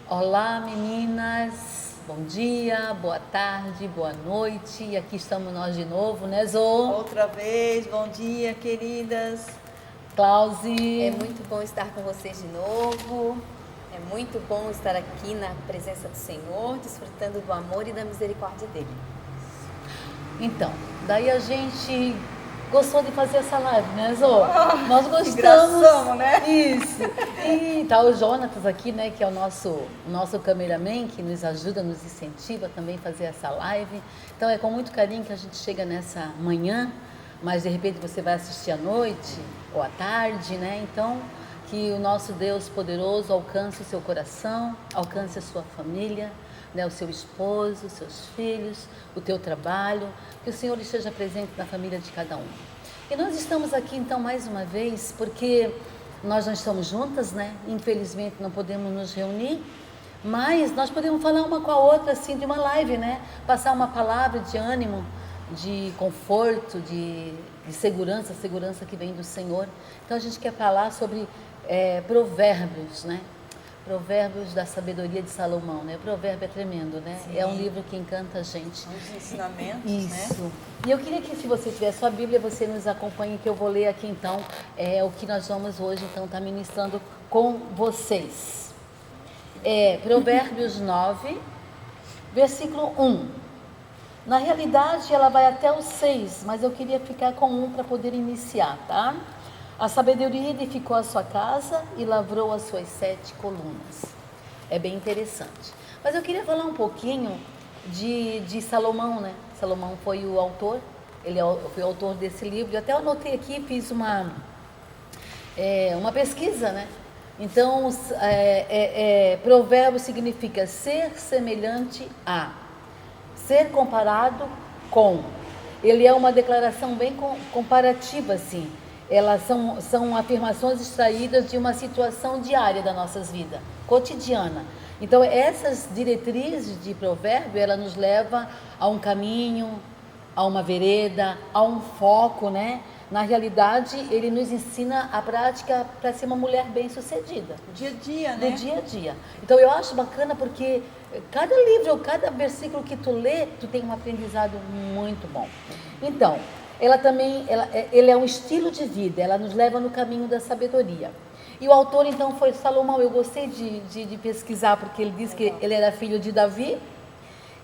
Olá, meninas. Bom dia, boa tarde, boa noite. E aqui estamos nós de novo, né, Zô? Outra vez, bom dia, queridas. Klausi. É muito bom estar com vocês de novo. É muito bom estar aqui na presença do Senhor, desfrutando do amor e da misericórdia dele. Então, daí a gente gostou de fazer essa live, né, Zô? Nós gostamos. Engraçamos, né? Isso. E tá o Jonatas aqui, né, que é o nosso cameraman, que nos ajuda, nos incentiva também a fazer essa live. Então é com muito carinho que a gente chega nessa manhã, mas de repente você vai assistir à noite ou à tarde, né? Então, que o nosso Deus poderoso alcance o seu coração, alcance a sua família, né, o seu esposo, os seus filhos, o teu trabalho, que o Senhor esteja presente na família de cada um. E nós estamos aqui então mais uma vez, porque nós não estamos juntas, né? Infelizmente não podemos nos reunir, mas nós podemos falar uma com a outra assim de uma live, né? Passar uma palavra de ânimo, de conforto, de segurança, segurança que vem do Senhor. Então a gente quer falar sobre provérbios, né? Provérbios da sabedoria de Salomão, né? Provérbio é tremendo, né? Sim. É um livro que encanta a gente. Muitos ensinamentos, Isso. né? E eu queria que, se você tiver sua Bíblia, você nos acompanhe, que eu vou ler aqui então o que nós vamos hoje então estar ministrando com vocês. Provérbios 9, versículo 1. Na realidade, ela vai até o 6, mas eu queria ficar com 1 para poder iniciar, tá? A sabedoria edificou a sua casa e lavrou as suas 7 colunas. É bem interessante. Mas eu queria falar um pouquinho de Salomão, né? Salomão foi o autor, foi o autor desse livro. Eu até anotei aqui, fiz uma pesquisa, né? Então, provérbio significa ser semelhante a, ser comparado com. Ele é uma declaração bem comparativa, assim. Elas são afirmações extraídas de uma situação diária das nossas vidas, cotidiana. Então, essas diretrizes de provérbio, ela nos leva a um caminho, a uma vereda, a um foco, né? Na realidade, ele nos ensina a prática para ser uma mulher bem-sucedida. Dia a dia, né? Do dia a dia. Então, eu acho bacana porque cada livro, cada versículo que tu lê, tu tem um aprendizado muito bom. Então, ele é um estilo de vida, ela nos leva no caminho da sabedoria. E o autor então foi Salomão. Eu gostei de pesquisar, porque ele diz que ele era filho de Davi,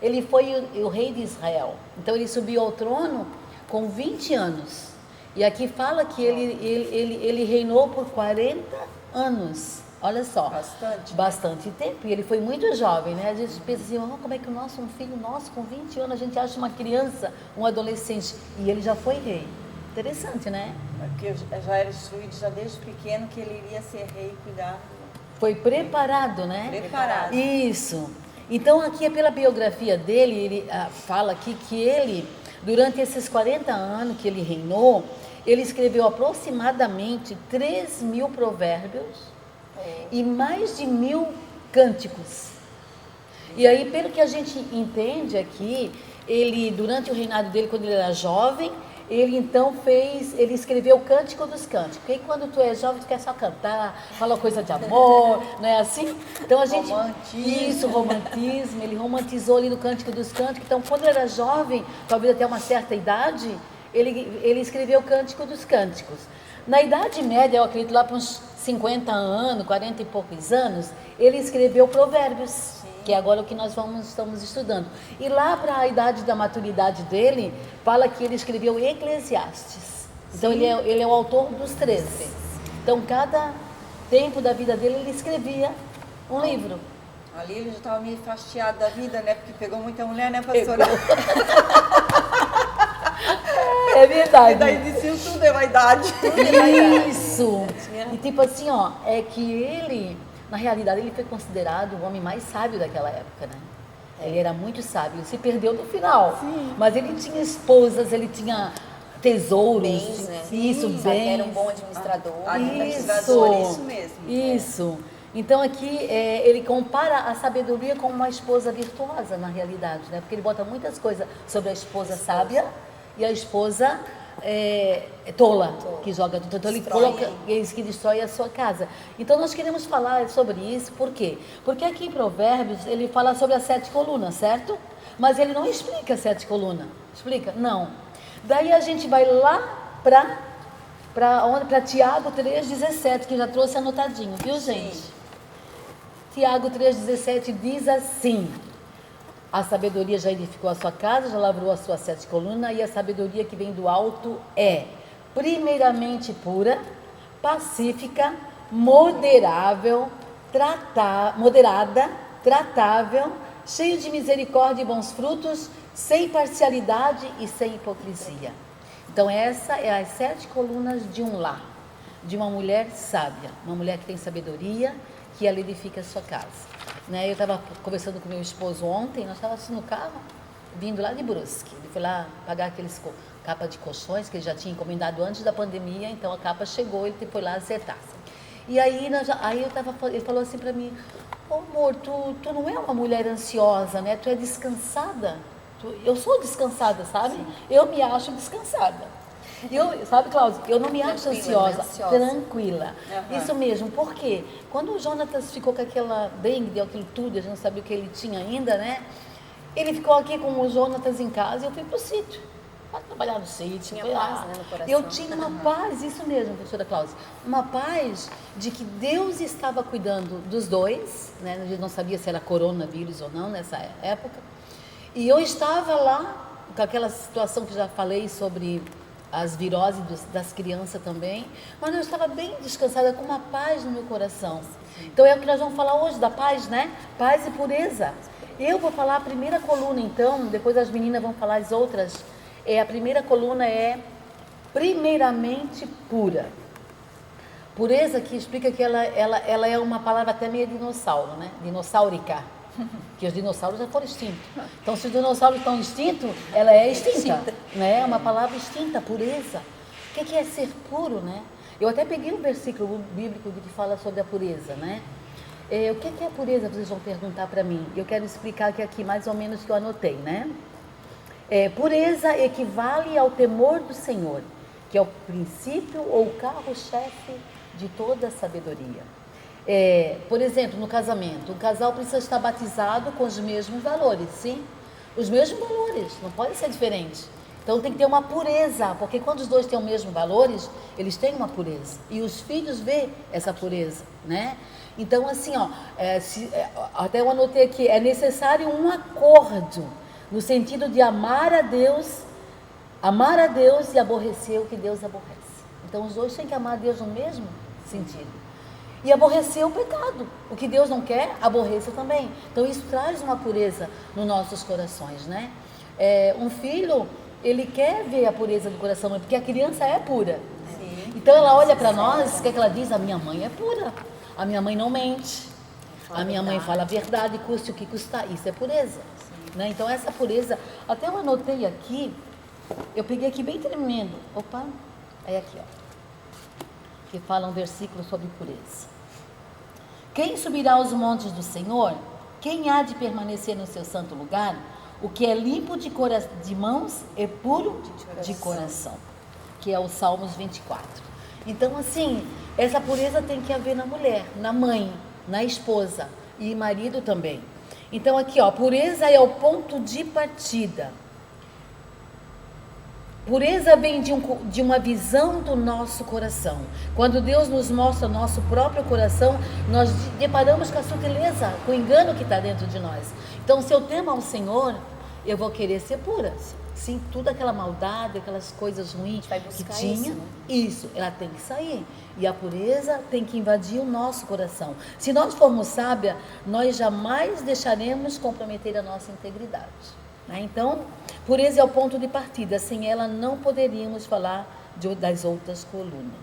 ele foi o rei de Israel. Então ele subiu ao trono com 20 anos. E aqui fala que ele reinou por 40 anos. Olha só. Bastante. Bastante tempo. E ele foi muito jovem, né? A gente pensa assim, como é que um filho nosso com 20 anos, a gente acha uma criança, um adolescente. E ele já foi rei. Interessante, né? Porque já era instruído já desde pequeno que ele iria ser rei e cuidar. Foi preparado, né? Preparado. Isso. Então, aqui é pela biografia dele, ele fala aqui que ele, durante esses 40 anos que ele reinou, ele escreveu aproximadamente 3.000 provérbios e mais de 1.000 cânticos. E aí, pelo que a gente entende aqui, ele, durante o reinado dele, quando ele era jovem, ele escreveu o Cântico dos Cânticos. Porque aí, quando tu é jovem, tu quer só cantar, falar coisa de amor, não é assim? Então a gente... Romantismo. Isso, romantismo. Ele romantizou ali no Cântico dos Cânticos. Então, quando ele era jovem, talvez até uma certa idade, ele escreveu o Cântico dos Cânticos. Na Idade Média, eu acredito lá para uns 50 anos, 40 e poucos anos, ele escreveu Provérbios. Que é agora o que nós estamos estudando. E lá para a idade da maturidade dele, fala que ele escreveu Eclesiastes. Então ele é o autor dos 13. Então cada tempo da vida dele ele escrevia um livro. Ali ele já estava meio fastiado da vida, né? Porque pegou muita mulher, né, pastora? É verdade. E daí dizia tudo é vaidade. Isso. E tipo assim, ó, é que ele, na realidade, ele foi considerado o homem mais sábio daquela época, né? Ele era muito sábio, ele se perdeu no final. Sim. Mas ele tinha esposas, ele tinha tesouros. Bens, né? Isso, Sim, bens. era um bom administrador. Administrador, isso mesmo. Isso. Então aqui ele compara a sabedoria com uma esposa virtuosa, na realidade, né? Porque ele bota muitas coisas sobre a esposa sábia e a esposa tola, que joga tudo. Então ele Destrói. coloca eles que destrói a sua casa. Então nós queremos falar sobre isso, por quê? Porque aqui em Provérbios ele fala sobre as 7 colunas, certo? Mas ele não explica as 7 colunas. Explica? Não. Daí a gente vai lá para Tiago 3,17, que já trouxe anotadinho, viu, gente? Sim. Tiago 3,17 diz assim: a sabedoria já edificou a sua casa, já lavrou as suas 7 colunas, e a sabedoria que vem do alto é primeiramente pura, pacífica, moderada, tratável, cheio de misericórdia e bons frutos, sem parcialidade e sem hipocrisia. Então essa é as 7 colunas de um lar, de uma mulher sábia, uma mulher que tem sabedoria, que ela edifica a sua casa. Né? Eu estava conversando com meu esposo ontem, nós estávamos no carro, vindo lá de Brusque. Ele foi lá pagar aqueles capa de colchões que ele já tinha encomendado antes da pandemia, então a capa chegou, ele foi lá acertar. E aí, ele falou assim para mim: "Ô, amor, tu não é uma mulher ansiosa, né? Tu é descansada." Eu sou descansada, sabe? Sim. Eu me acho descansada. Sabe, Cláudia, eu não me acho ansiosa, tranquila. Uhum. Isso mesmo, por quê? Quando o Jonatas ficou com aquela dengue, deu aquilo tudo, a gente não sabia o que ele tinha ainda, né? Ele ficou aqui com o Jonatas em casa e eu fui pro sítio. Para trabalhar no sítio. Tinha paz, né, no coração. Eu tinha uma paz, isso mesmo, professora Cláudia. Uma paz de que Deus estava cuidando dos dois, né? A gente não sabia se era coronavírus ou não nessa época. E eu estava lá, com aquela situação que já falei sobre as viroses das crianças também, mas eu estava bem descansada, com uma paz no meu coração. Então é o que nós vamos falar hoje, da paz, né? Paz e pureza. Eu vou falar a primeira coluna, então, depois as meninas vão falar as outras. A primeira coluna é primeiramente pura. Pureza, que explica que ela é uma palavra até meio dinossauro, né? Dinossáurica. Que os dinossauros já foram extintos. Então, se os dinossauros estão extintos, ela é extinta, né? É uma palavra extinta, pureza. O que é ser puro, né? Eu até peguei um versículo bíblico que fala sobre a pureza, né? O que é a pureza? Vocês vão perguntar para mim. Eu quero explicar aqui mais ou menos que eu anotei, né? Pureza equivale ao temor do Senhor, que é o princípio ou o carro-chefe de toda a sabedoria. Por exemplo, no casamento, o casal precisa estar batizado com os mesmos valores, sim? Os mesmos valores, não pode ser diferente. Então tem que ter uma pureza, porque quando os dois têm os mesmos valores, eles têm uma pureza. E os filhos vê essa pureza, né? Então assim, até eu anotei aqui, é necessário um acordo, no sentido de amar a Deus e aborrecer o que Deus aborrece. Então os dois têm que amar a Deus no mesmo sentido. E aborrecer o pecado. O que Deus não quer, aborreça também. Então isso traz uma pureza nos nossos corações, né? Um filho, ele quer ver a pureza do coração, porque a criança é pura. Sim. Então ela olha para nós, o que ela diz? A minha mãe é pura. A minha mãe não mente. A minha mãe fala a verdade, custe o que custar. Isso é pureza. Né? Então essa pureza, até eu anotei aqui, eu peguei aqui bem tremendo. Opa, é aqui, ó. Que fala um versículo sobre pureza. Quem subirá aos montes do Senhor? Quem há de permanecer no seu santo lugar? O que é limpo de mãos é puro de coração. Que é o Salmos 24. Então, assim, essa pureza tem que haver na mulher, na mãe, na esposa e marido também. Então, aqui, ó, pureza é o ponto de partida. Pureza vem de uma visão do nosso coração. Quando Deus nos mostra o nosso próprio coração, nós deparamos com a sutileza, com o engano que está dentro de nós. Então, se eu temo ao Senhor, eu vou querer ser pura. Sim, toda aquela maldade, aquelas coisas ruins que tinha, isso, ela tem que sair. E a pureza tem que invadir o nosso coração. Se nós formos sábias, nós jamais deixaremos comprometer a nossa integridade. Então, pureza é o ponto de partida. Sem ela não poderíamos falar das outras colunas.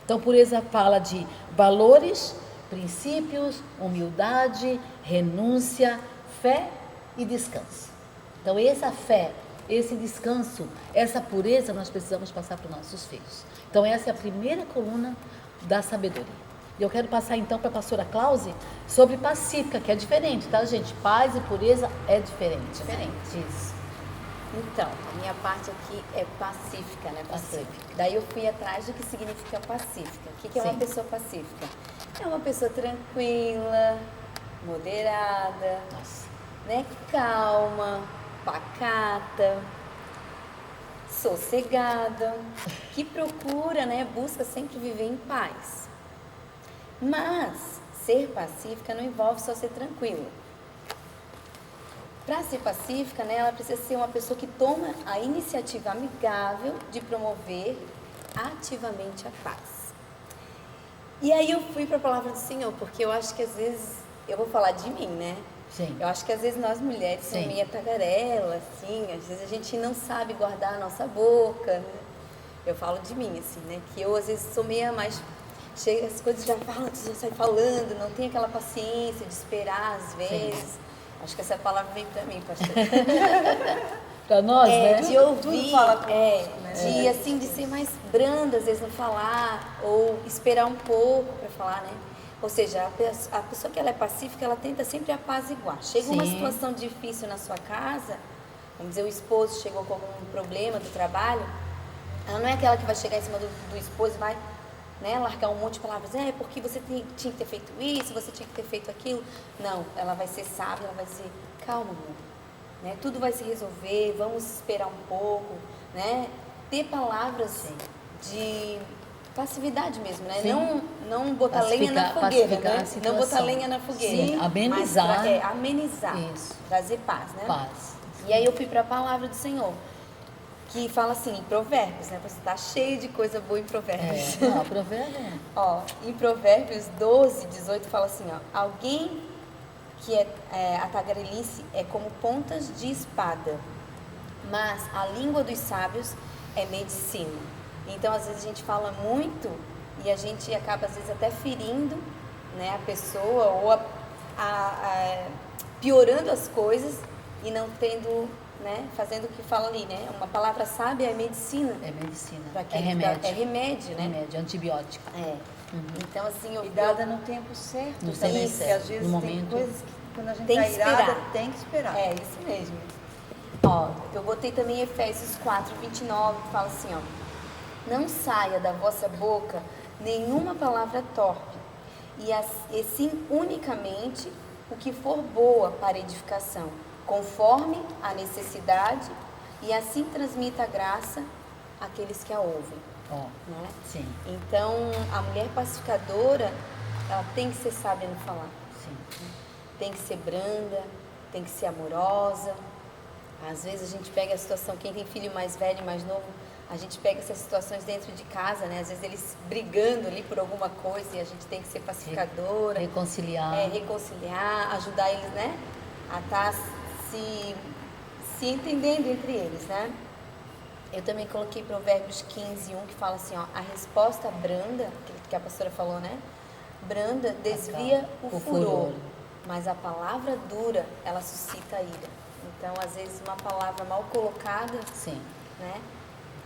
Então, pureza fala de valores, princípios, humildade, renúncia, fé e descanso. Então, essa fé, esse descanso, essa pureza nós precisamos passar para os nossos filhos. Então, essa é a primeira coluna da sabedoria. E eu quero passar então para a pastora Cláudia sobre pacífica, que é diferente, tá, gente? Paz e pureza é diferente. Diferente. Isso. Então, a minha parte aqui é pacífica, né, pastor? Pacífica. Daí eu fui atrás do que significa pacífica. O que é uma Sim. pessoa pacífica? É uma pessoa tranquila, moderada, Nossa. né, calma, pacata, sossegada, que procura, né, busca sempre viver em paz. Mas ser pacífica não envolve só ser tranquila. Para ser pacífica, né, ela precisa ser uma pessoa que toma a iniciativa amigável de promover ativamente a paz. E aí eu fui para a palavra do Senhor, porque eu acho que às vezes, eu vou falar de mim, né? Sim. Eu acho que às vezes nós mulheres somos Sim. meio tagarela, assim, às vezes a gente não sabe guardar a nossa boca, né? Eu falo de mim, assim, né? Que eu às vezes sou meio mais... Chega, as coisas já falam, já sai falando, não tem aquela paciência de esperar às vezes. Acho que essa palavra veio para mim, pastor. Para nós, né? De ouvir, tudo fala conosco, né? de assim, de ser mais branda às vezes no falar, ou esperar um pouco para falar, né? Ou seja, a pessoa que ela é pacífica, ela tenta sempre apaziguar. Chega uma Sim. situação difícil na sua casa, vamos dizer, o esposo chegou com algum problema do trabalho, ela não é aquela que vai chegar em cima do esposo e vai, né, largar um monte de palavras, porque você tinha que ter feito isso, você tinha que ter feito aquilo. Não, ela vai ser sábia, ela vai dizer, calma, amor, né, tudo vai se resolver, vamos esperar um pouco, né, ter palavras de passividade mesmo, né, Sim. não botar lenha na Pacificar- fogueira, pacificar né, a não situação. botar lenha na fogueira. Sim, amenizar. Mas amenizar, Isso. trazer paz, né. Paz. E aí eu fui para a palavra do Senhor, que fala assim, em Provérbios, né? Você tá cheio de coisa boa em Provérbios. Não, provérbio. Ó, em Provérbios 12, 18 fala assim, ó, alguém que a tagarelice é como pontas de espada, mas a língua dos sábios é medicina. Então, às vezes a gente fala muito e a gente acaba, às vezes, até ferindo, né, a pessoa ou piorando as coisas e não tendo, né, fazendo o que fala ali, né? Uma palavra sábia é medicina. É medicina. Pra É quem remédio. é remédio, né? Remédio, antibiótico. É. Então, assim, E dada no tempo certo. No também, tempo porque certo, às vezes no tem momento. coisas que quando a gente Tem tá que irada, esperar. tem que esperar. É, isso mesmo. Ó, eu botei também Efésios 4, 29, que fala assim, ó. Não saia da vossa boca nenhuma palavra torpe, e sim unicamente o que for boa para edificação, conforme a necessidade, e assim transmita a graça àqueles que a ouvem. Ó, Né? sim, Então, a mulher pacificadora, ela tem que ser sábia no falar. sim. Tem que ser branda, tem que ser amorosa. Às vezes a gente pega a situação, quem tem filho mais velho e mais novo, a gente pega essas situações dentro de casa, né? Às vezes eles brigando ali por alguma coisa e a gente tem que ser pacificadora. Reconciliar. Reconciliar, ajudar eles, né? A estar se entendendo entre eles, né? Eu também coloquei Provérbios 15, 1, que fala assim, ó, a resposta branda, aquilo que a pastora falou, né? Branda desvia o furor, mas a palavra dura, ela suscita a ira. Então, às vezes, uma palavra mal colocada, Sim. né?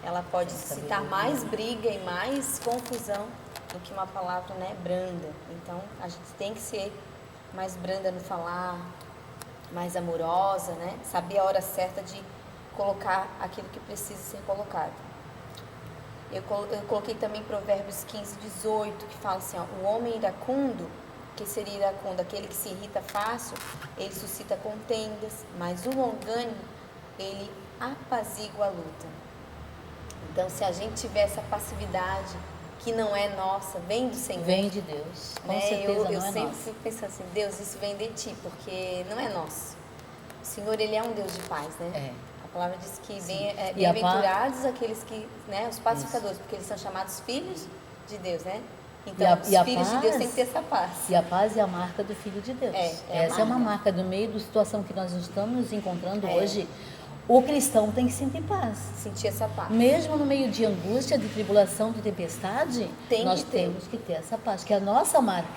Ela pode suscitar mais briga e mais confusão do que uma palavra, né, branda. Então, a gente tem que ser mais branda no falar, mais amorosa, né? Saber a hora certa de colocar aquilo que precisa ser colocado. Eu coloquei também Provérbios 15, 18, que fala assim, ó, o homem iracundo, que seria iracundo, aquele que se irrita fácil, ele suscita contendas, mas o longânimo, ele apazigua a luta. Então, se a gente tiver essa passividade, que não é nossa, vem do Senhor. Vem de Deus. Com né? certeza eu não é sempre nossa. fico pensando assim, Deus, isso vem de Ti, porque não é nosso. O Senhor, Ele é um Deus de paz, né? É. A palavra diz que E a bem-aventurados aqueles que, né, os pacificadores, porque eles são chamados filhos de Deus, né? Então, E os a filhos de paz- Deus têm que ter essa paz. E a paz é a marca do Filho de Deus. Essa é uma marca do meio da situação que nós estamos nos encontrando hoje. O cristão tem que sentir paz. Sentir essa paz. Mesmo no meio de angústia, de tribulação, de tempestade, Tem nós que ter. temos que ter essa paz, que é a nossa marca,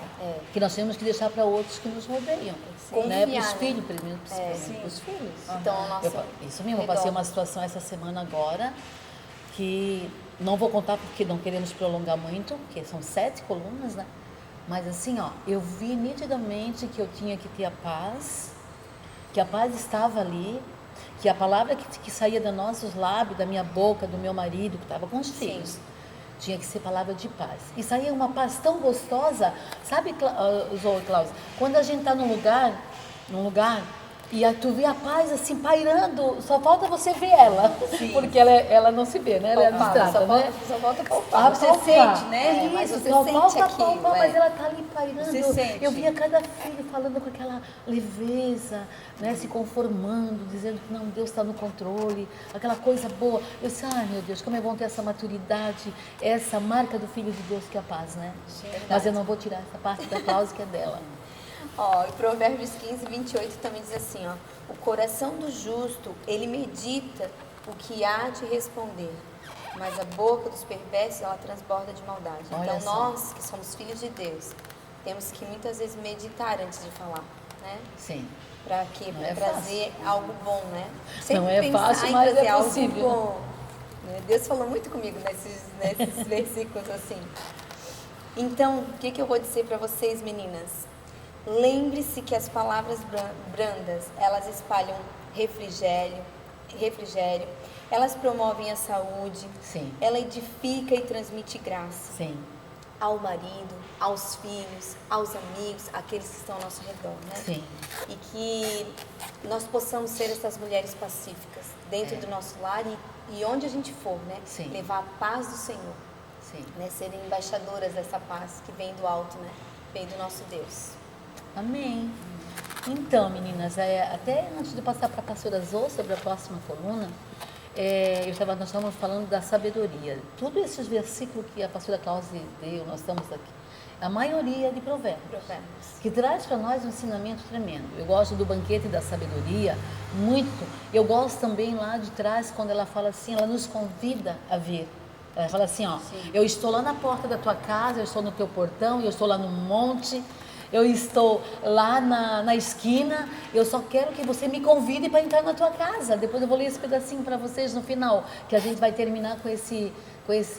que nós temos que deixar para outros que nos rodeiam. Né? Para os Confiar, filhos, principalmente sim. para os filhos. Então, nossa, Isso mesmo, eu passei uma situação essa semana agora, que não vou contar porque não queremos prolongar muito, porque são 7 colunas, né? Mas assim, ó, eu vi nitidamente que eu tinha que ter a paz, que a paz estava ali, que a palavra que saía dos nossos lábios, da minha boca, do meu marido, que estava com os filhos, tinha que ser palavra de paz. E saía uma paz tão gostosa, sabe, Zoe, Cláudia, quando a gente está num lugar, e aí tu vê a paz assim pairando, só falta você ver ela, porque ela não se vê, né? Ela é abstrata, né? Só falta palpar. Você sente, né? Isso, Mas você só sente falta aquilo, palpar, mas ela tá ali pairando. Você sente. Eu via cada filho falando com aquela leveza, né? Se conformando, dizendo que não, Deus está no controle, aquela coisa boa. Eu disse, ai meu Deus, como é bom ter essa maturidade, essa marca do Filho de Deus que é a paz, né? Mas eu não vou tirar essa parte da Cláudia que é dela. Ó, e Provérbios 15, 28 também diz assim, ó, o coração do justo, ele medita o que há de responder, mas a boca dos perversos, ela transborda de maldade. Olha Então, só. nós, que somos filhos de Deus, temos que muitas vezes meditar antes de falar, né? Sim. Para quê? Não Para é trazer algo bom, né? Não é pensar fácil, em mas trazer é algo possível. bom, né? Deus falou muito comigo nesses versículos assim. Então, o que eu vou dizer para vocês, meninas? Lembre-se que as palavras brandas, elas espalham refrigério, elas promovem a saúde, Sim. ela edifica e transmite graça Sim. ao marido, aos filhos, aos amigos, àqueles que estão ao nosso redor, né? Sim. E que nós possamos ser essas mulheres pacíficas dentro do nosso lar e onde a gente for, né? Sim. Levar a paz do Senhor, Sim. né? Serem embaixadoras dessa paz que vem do alto, né? Vem do nosso Deus. Amém. Então, meninas, até antes de passar para a pastora Zô sobre a próxima coluna, nós estávamos falando da sabedoria. Todos esses versículos que a pastora Cláudia deu, nós estamos aqui, a maioria de provérbios, que traz para nós um ensinamento tremendo. Eu gosto do banquete da sabedoria, muito. Eu gosto também lá de trás, quando ela fala assim, ela nos convida a ver. Ela fala assim, ó, eu estou lá na porta da tua casa, eu estou no teu portão, eu estou lá no monte, eu estou lá na esquina, eu só quero que você me convide para entrar na tua casa. Depois eu vou ler esse pedacinho para vocês no final, que a gente vai terminar com esse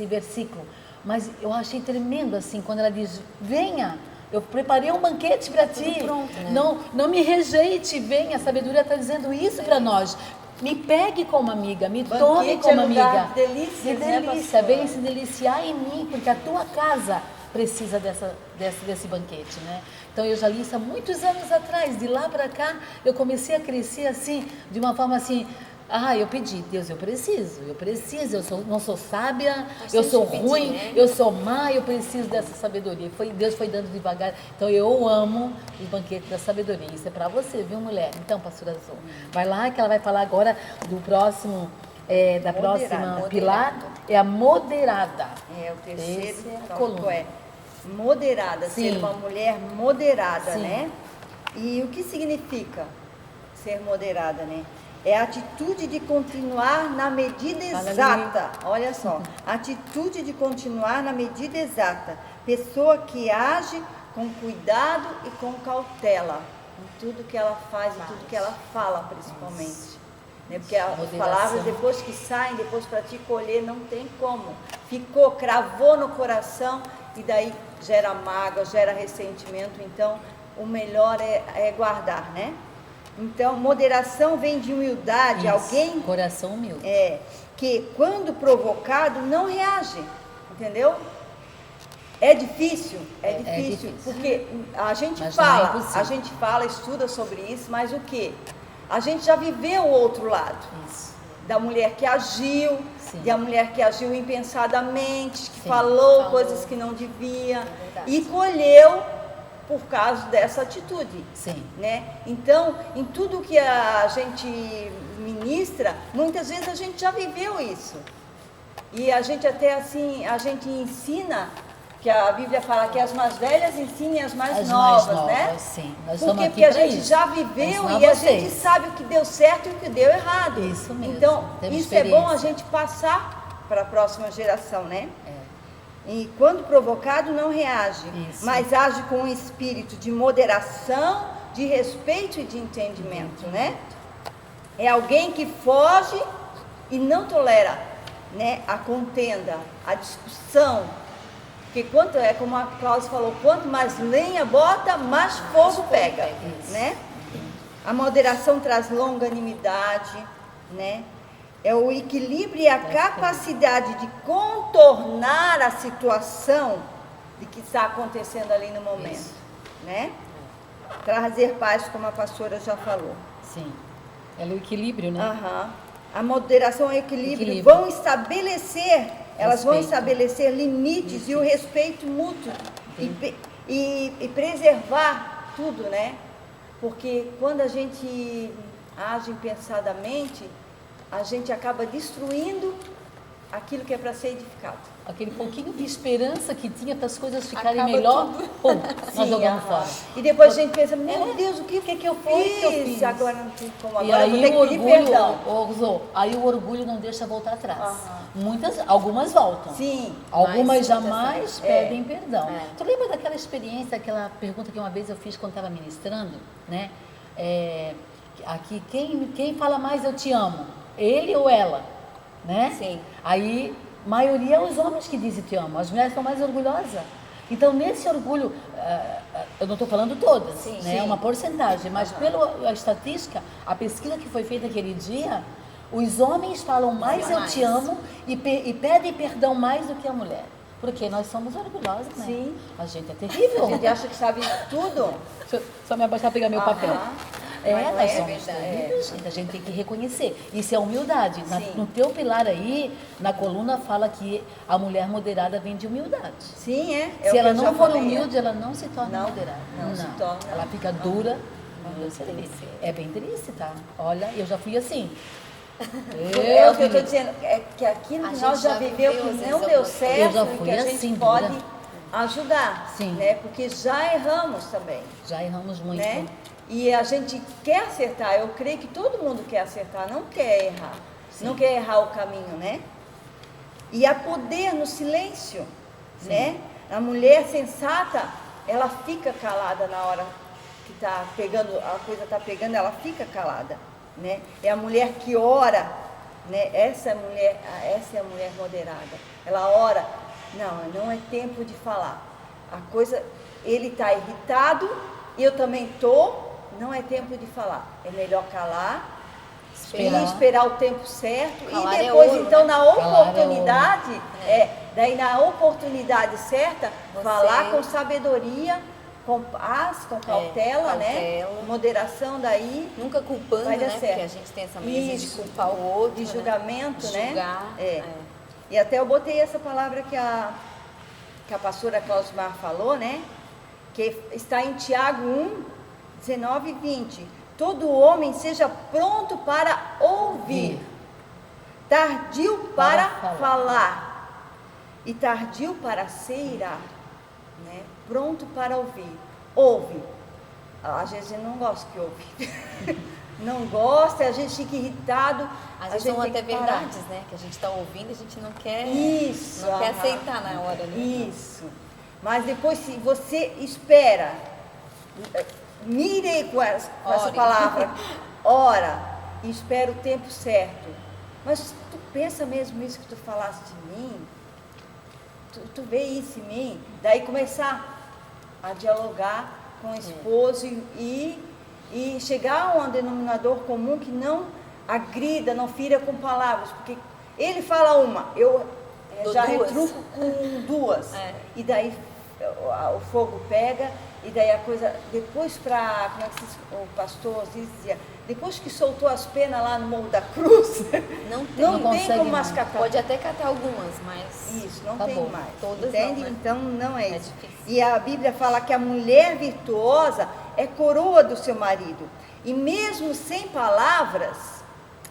versículo. Mas eu achei tremendo assim, quando ela diz, venha, eu preparei um banquete para ti, pronto, né? não me rejeite, venha. A sabedoria está dizendo isso para nós. Me pegue como amiga, me tome como amiga. De delícias, né, delícia, pastora? vem se deliciar em mim, porque a tua casa precisa desse banquete, né? Então eu já li isso há muitos anos atrás, de lá para cá eu comecei a crescer assim, de uma forma assim, eu pedi, Deus, eu preciso, não sou sábia, eu sou ruim, né? eu sou má, eu preciso dessa sabedoria. Deus foi dando devagar, então eu amo o banquete da sabedoria, isso é para você, viu, mulher? Então, pastora Zô, vai lá que ela vai falar agora do próximo, próxima pilar, é a moderada. É, o terceiro Esse é a tópico coluna. moderada, Sim. ser uma mulher moderada, Sim. né? E o que significa ser moderada, né? É a atitude de continuar na medida Fala, exata. Olha só, atitude de continuar na medida exata. Pessoa que age com cuidado e com cautela em tudo que ela faz, em tudo que ela fala, principalmente. Né? Porque as Moderação. palavras, depois que saem, depois para te colher, não tem como. Cravou no coração e daí gera mágoa, gera ressentimento. Então, o melhor é guardar, né? Então, moderação vem de humildade, Isso, alguém coração humilde. que quando provocado não reage, entendeu? É difícil, difícil. porque a gente Mas não é fala, impossível. estuda sobre isso, mas o quê? A gente já viveu o outro lado. Isso. Da mulher que agiu, Sim. da mulher que agiu impensadamente, que Sim. falou coisas que não devia verdade. e colheu por causa dessa atitude. Sim. Né? Então, em tudo que a gente ministra, muitas vezes a gente já viveu isso. E a gente até assim, a gente ensina, que a Bíblia fala que as mais velhas ensinem as mais novas, né? Sim. Nós Por estamos quê? aqui Porque a pra gente isso. já Pra viveu ensinar e a vocês. gente sabe o que deu certo e o que deu errado. Isso mesmo, Então, temos isso é bom a experiência. gente passar para a próxima geração, né? É. E quando provocado, não reage, Isso. mas age com um espírito de moderação, de respeito e de entendimento, né? É alguém que foge e não tolera, né, a contenda, a discussão. Porque como a Cláudia falou, quanto mais lenha bota, mais fogo pega, Isso. né? A moderação traz longanimidade, né? É o equilíbrio e a capacidade de contornar a situação de que está acontecendo ali no momento, Isso. né? Trazer paz, como a pastora já falou. Sim. Ela é o equilíbrio, né? Aham. A moderação e o equilíbrio Equilíbrio. vão estabelecer, elas vão Respeito. estabelecer limites e o respeito mútuo e preservar tudo, né? Porque quando a gente age impensadamente, a gente acaba destruindo aquilo que é para ser edificado. Aquele pouquinho de esperança que tinha para as coisas ficarem Acaba melhor, tudo. pum, nós Sim, jogamos aham. fora. E depois a gente pensa, meu Deus, o que que eu fiz? fiz? Agora não tem como, E agora eu vou aí ter o que pedir orgulho, perdão. Zô, aí o orgulho não deixa voltar atrás. Aham. Algumas voltam. Sim. Algumas Mas jamais muitas pedem perdão. É. Tu lembra daquela experiência, aquela pergunta que uma vez eu fiz quando estava ministrando, né? Aqui, quem fala mais eu te amo? Ele ou ela? Né? Sim. Aí, maioria é os homens que dizem te amo, as mulheres são mais orgulhosas. Então, nesse orgulho, eu não estou falando todas, Sim, né? sim. É uma porcentagem, mas pela estatística, a pesquisa que foi feita aquele dia, os homens falam mais eu te amo e pedem perdão mais do que a mulher. Porque nós somos orgulhosos, né? Sim. A gente é terrível. A gente acha que sabe tudo. Deixa eu só me abaixar para pegar meu Aham. papel. Mas não Nós é somos verdade. terríveis, gente. A gente tem que reconhecer. Isso é humildade. Sim. No teu pilar aí, na coluna, fala que a mulher moderada vem de humildade. Sim, é. Se ela eu já não for falei, humilde, ela não se torna Não, moderada. não se torna. Ela fica dura. Não Tem servir. que ser. É bem triste, tá? Olha, eu já fui assim. É o que eu estou dizendo, é que aquilo A que gente nós já já viveu viveu, que às vezes, não deu algumas certo coisas. Eu já e fui que a gente assim, pode dura. ajudar, Sim. né? Porque já erramos também, Já erramos muito. né? E a gente quer acertar, eu creio que todo mundo quer acertar, não quer errar. Sim. Não quer errar o caminho, né? E há poder no silêncio, né? A mulher sensata, ela fica calada na hora que está pegando, a coisa está pegando, ela fica calada, né? É a mulher que ora, né? Essa é a mulher moderada. Ela ora, não é tempo de falar. A coisa, ele está irritado, eu também estou, não é tempo de falar. É melhor calar, Esperar. e esperar o tempo certo. Calar E é depois, ouro, então, né? na Calar é oportunidade, daí na oportunidade certa, Você- falar com sabedoria, com paz, com cautela, né? cautela. Moderação daí. Nunca culpando, Vai dar né? certo. Porque a gente tem essa mania de Isso. culpar o outro, De né? julgamento, né? Julgar. É. E até eu botei essa palavra que a pastora Clausmar falou, né? Que está em Tiago 1, 19 e 20. Todo homem seja pronto para ouvir, tardio para falar e tardio para se irar, né? Pronto para ouvir. Ouve. Às vezes a gente não gosta que ouve. Não gosta, a gente fica irritado. Às a vezes gente são tem até que parar. verdades, né? Que a gente está ouvindo, a gente não quer, Isso. não quer aham. aceitar na hora, né? Isso. Mas depois, se você espera, mire com essa Ore. palavra, ora, e espera o tempo certo. Mas tu pensa mesmo isso que tu falaste de mim? Tu vê isso em mim? Daí começar a dialogar com o esposo e chegar a um denominador comum que não agrida, não fira com palavras, porque ele fala uma, eu Dou já duas. retruco com duas. É. E daí o fogo pega, e daí a coisa, depois para, como é que o pastor dizia, depois que soltou as penas lá no Morro da Cruz, Não tem, não não tem consegue como mais. mais catar. Pode até catar algumas, mas Isso, não Acabou. tem mais. Todas Entende? não, né? Então não é É isso. difícil. E a Bíblia fala que a mulher virtuosa é coroa do seu marido. E mesmo sem palavras,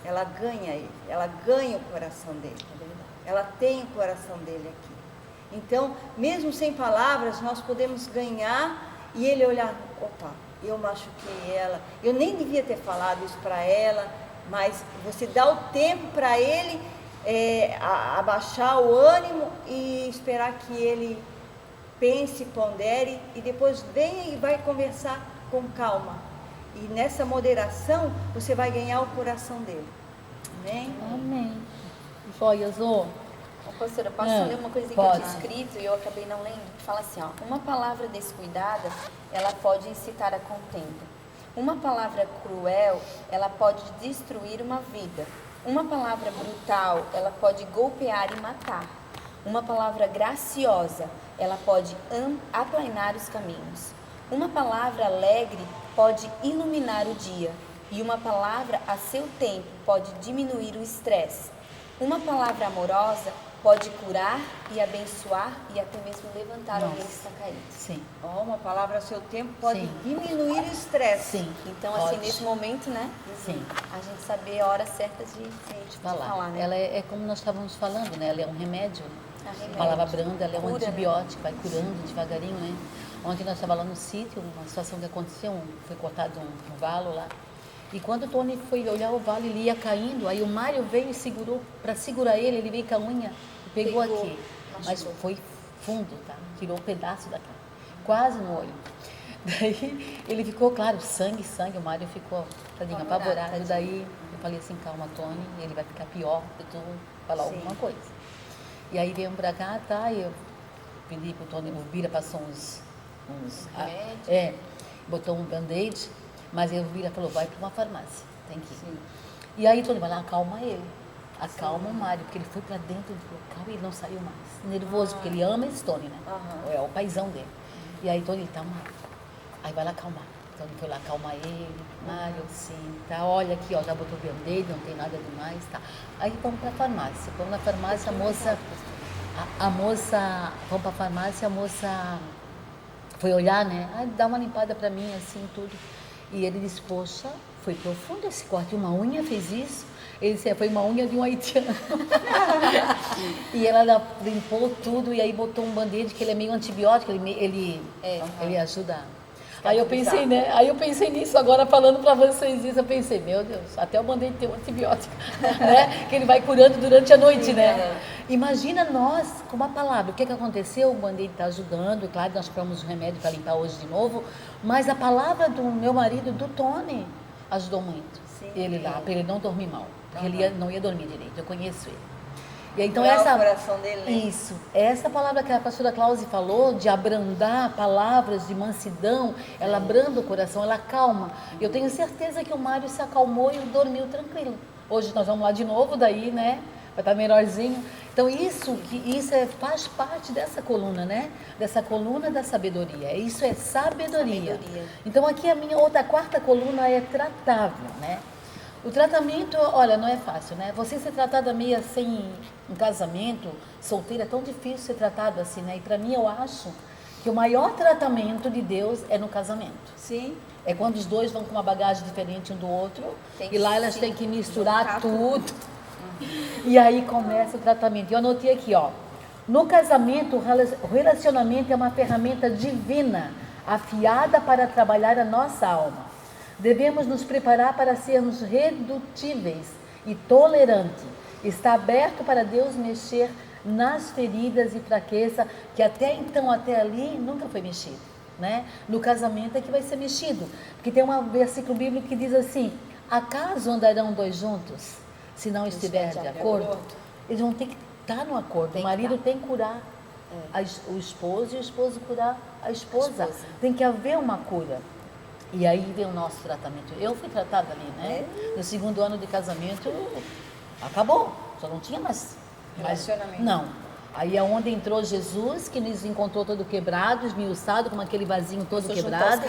ela ganha ele, ela ganha o coração dele. é verdade. Ela tem o coração dele aqui. Então, mesmo sem palavras, nós podemos ganhar e ele olhar, opa, eu machuquei ela, eu nem devia ter falado isso para ela, mas você dá o tempo para ele abaixar o ânimo e esperar que ele pense, pondere e depois venha e vai conversar com calma. E nessa moderação, você vai ganhar o coração dele. Amém? Amém. Joias, ô. Ô, pastora, posso ler uma coisa que eu pode. tinha escrito e eu acabei não lendo? Fala assim, ó, uma palavra descuidada, ela pode incitar a contenda. Uma palavra cruel, ela pode destruir uma vida. Uma palavra brutal, ela pode golpear e matar. Uma palavra graciosa, ela pode aplanar os caminhos. Uma palavra alegre pode iluminar o dia. E uma palavra a seu tempo pode diminuir o estresse. Uma palavra amorosa pode curar e abençoar e até mesmo levantar alguém que está caído. Sim. Ó, uma palavra a seu tempo pode Sim. diminuir o estresse. Sim. Então, Pode. assim, nesse momento, né? Sim. A gente saber a hora certa de falar, né? Ela é como nós estávamos falando, né? Ela é um remédio. A remédio. A palavra branda, ela é um Cura, né? antibiótico, vai curando devagarinho, né? Ontem nós estávamos lá no sítio, uma situação que aconteceu, foi cortado um valo lá. E quando o Tony foi olhar o valo, ele ia caindo, aí o Mário veio e segurou, para segurar ele veio com a unha e pegou aqui. Mas machucou. foi fundo, tá? Tirou um pedaço da cara, quase no olho. Daí ele ficou, claro, sangue, o Mário ficou, tadinho, apavorado. tadinho. Daí eu falei assim, calma, Tony, ele vai ficar pior se tu falar Sim. alguma coisa. E aí viemos pra cá, tá? E eu pedi pro Tony, o Bira passou uns remédio. botou um band-aid, mas aí o Bira falou, vai pra uma farmácia, tem que ir. E aí o Tony vai lá, acalma ele. Acalma o Mário, porque ele foi pra dentro do local e ele não saiu mais. Nervoso, porque ele ama esse Tony, né? Aham. É o paizão dele. E aí Tony, tá, Mário. Aí vai lá acalmar. Então ele foi lá acalmar ele, Mário, sim, tá, olha aqui, ó, já botou band-aid, não tem nada demais, tá. Aí vamos pra farmácia. Vamos na farmácia, a moça, vamos pra farmácia, a moça foi olhar, né? Ah, dá uma limpada pra mim, assim, tudo. E ele disse, poxa, foi profundo esse corte, uma unha fez isso? Ele disse, foi uma unha de um haitiano. E ela limpou tudo e aí botou um band-aid, que ele é meio antibiótico, ele ajuda. Aí eu pensei, né? Aí eu pensei nisso agora falando pra vocês isso, eu pensei, meu Deus, até o band-aid tem um antibiótico, né? Que ele vai curando durante a noite, né? Imagina nós com uma palavra, o que aconteceu? O band-aid está ajudando, claro, nós compramos um remédio para limpar hoje de novo, mas a palavra do meu marido, do Tony, ajudou muito. Sim. Ele lá, para ele não dormir mal, porque ele não ia dormir direito, eu conheço ele. E aí, então Curar essa o coração dele, né? isso, essa palavra que a pastora Cláudia falou, de abrandar, palavras de mansidão, ela abranda o coração, ela acalma. Eu tenho certeza que o Mário se acalmou e dormiu tranquilo. Hoje nós vamos lá de novo, daí, né? Vai estar melhorzinho. Então isso faz parte dessa coluna, né? Dessa coluna da sabedoria. Isso é sabedoria. Então aqui a minha quarta coluna é tratável, né? O tratamento, olha, não é fácil, né? Você ser tratada meio sem um casamento, solteira, é tão difícil ser tratado assim, né? E para mim eu acho que o maior tratamento de Deus é no casamento. Sim. É quando os dois vão com uma bagagem diferente um do outro e lá elas têm que misturar juntar tudo. E aí começa o tratamento. Eu anotei aqui, ó. No casamento, o relacionamento é uma ferramenta divina, afiada para trabalhar a nossa alma. Devemos nos preparar para sermos redutíveis e tolerantes. Está aberto para Deus mexer nas feridas e fraqueza que até então, até ali, nunca foi mexido, né? No casamento é que vai ser mexido. Porque tem um versículo bíblico que diz assim, acaso andarão dois juntos, se não estiver de acordo? Eles vão ter que estar no acordo. O marido tem que curar o esposo e o esposo curar a esposa. Tem que haver uma cura. E aí vem o nosso tratamento. Eu fui tratada ali, né? No segundo ano de casamento, acabou. Só não tinha mais Relacionamento. Não. Aí é onde entrou Jesus, que nos encontrou todo quebrado, esmiuçado, com aquele vasinho todo quebrado.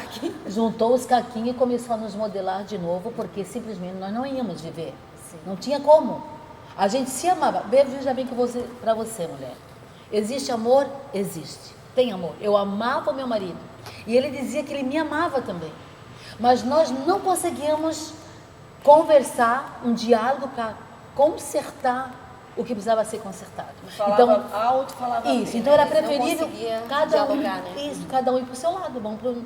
Juntou os caquinhos e começou a nos modelar de novo, porque simplesmente nós não íamos viver. Sim. Não tinha como. A gente se amava. Veja bem que para você, mulher. Existe amor? Existe. Tem amor. Eu amava o meu marido. E ele dizia que ele me amava também. Mas nós não conseguíamos conversar, um diálogo para consertar o que precisava ser consertado. Falava alto, falava isso, bem, então era Não preferível conseguia cada um, dialogar, né? isso, cada um ir para o seu lado,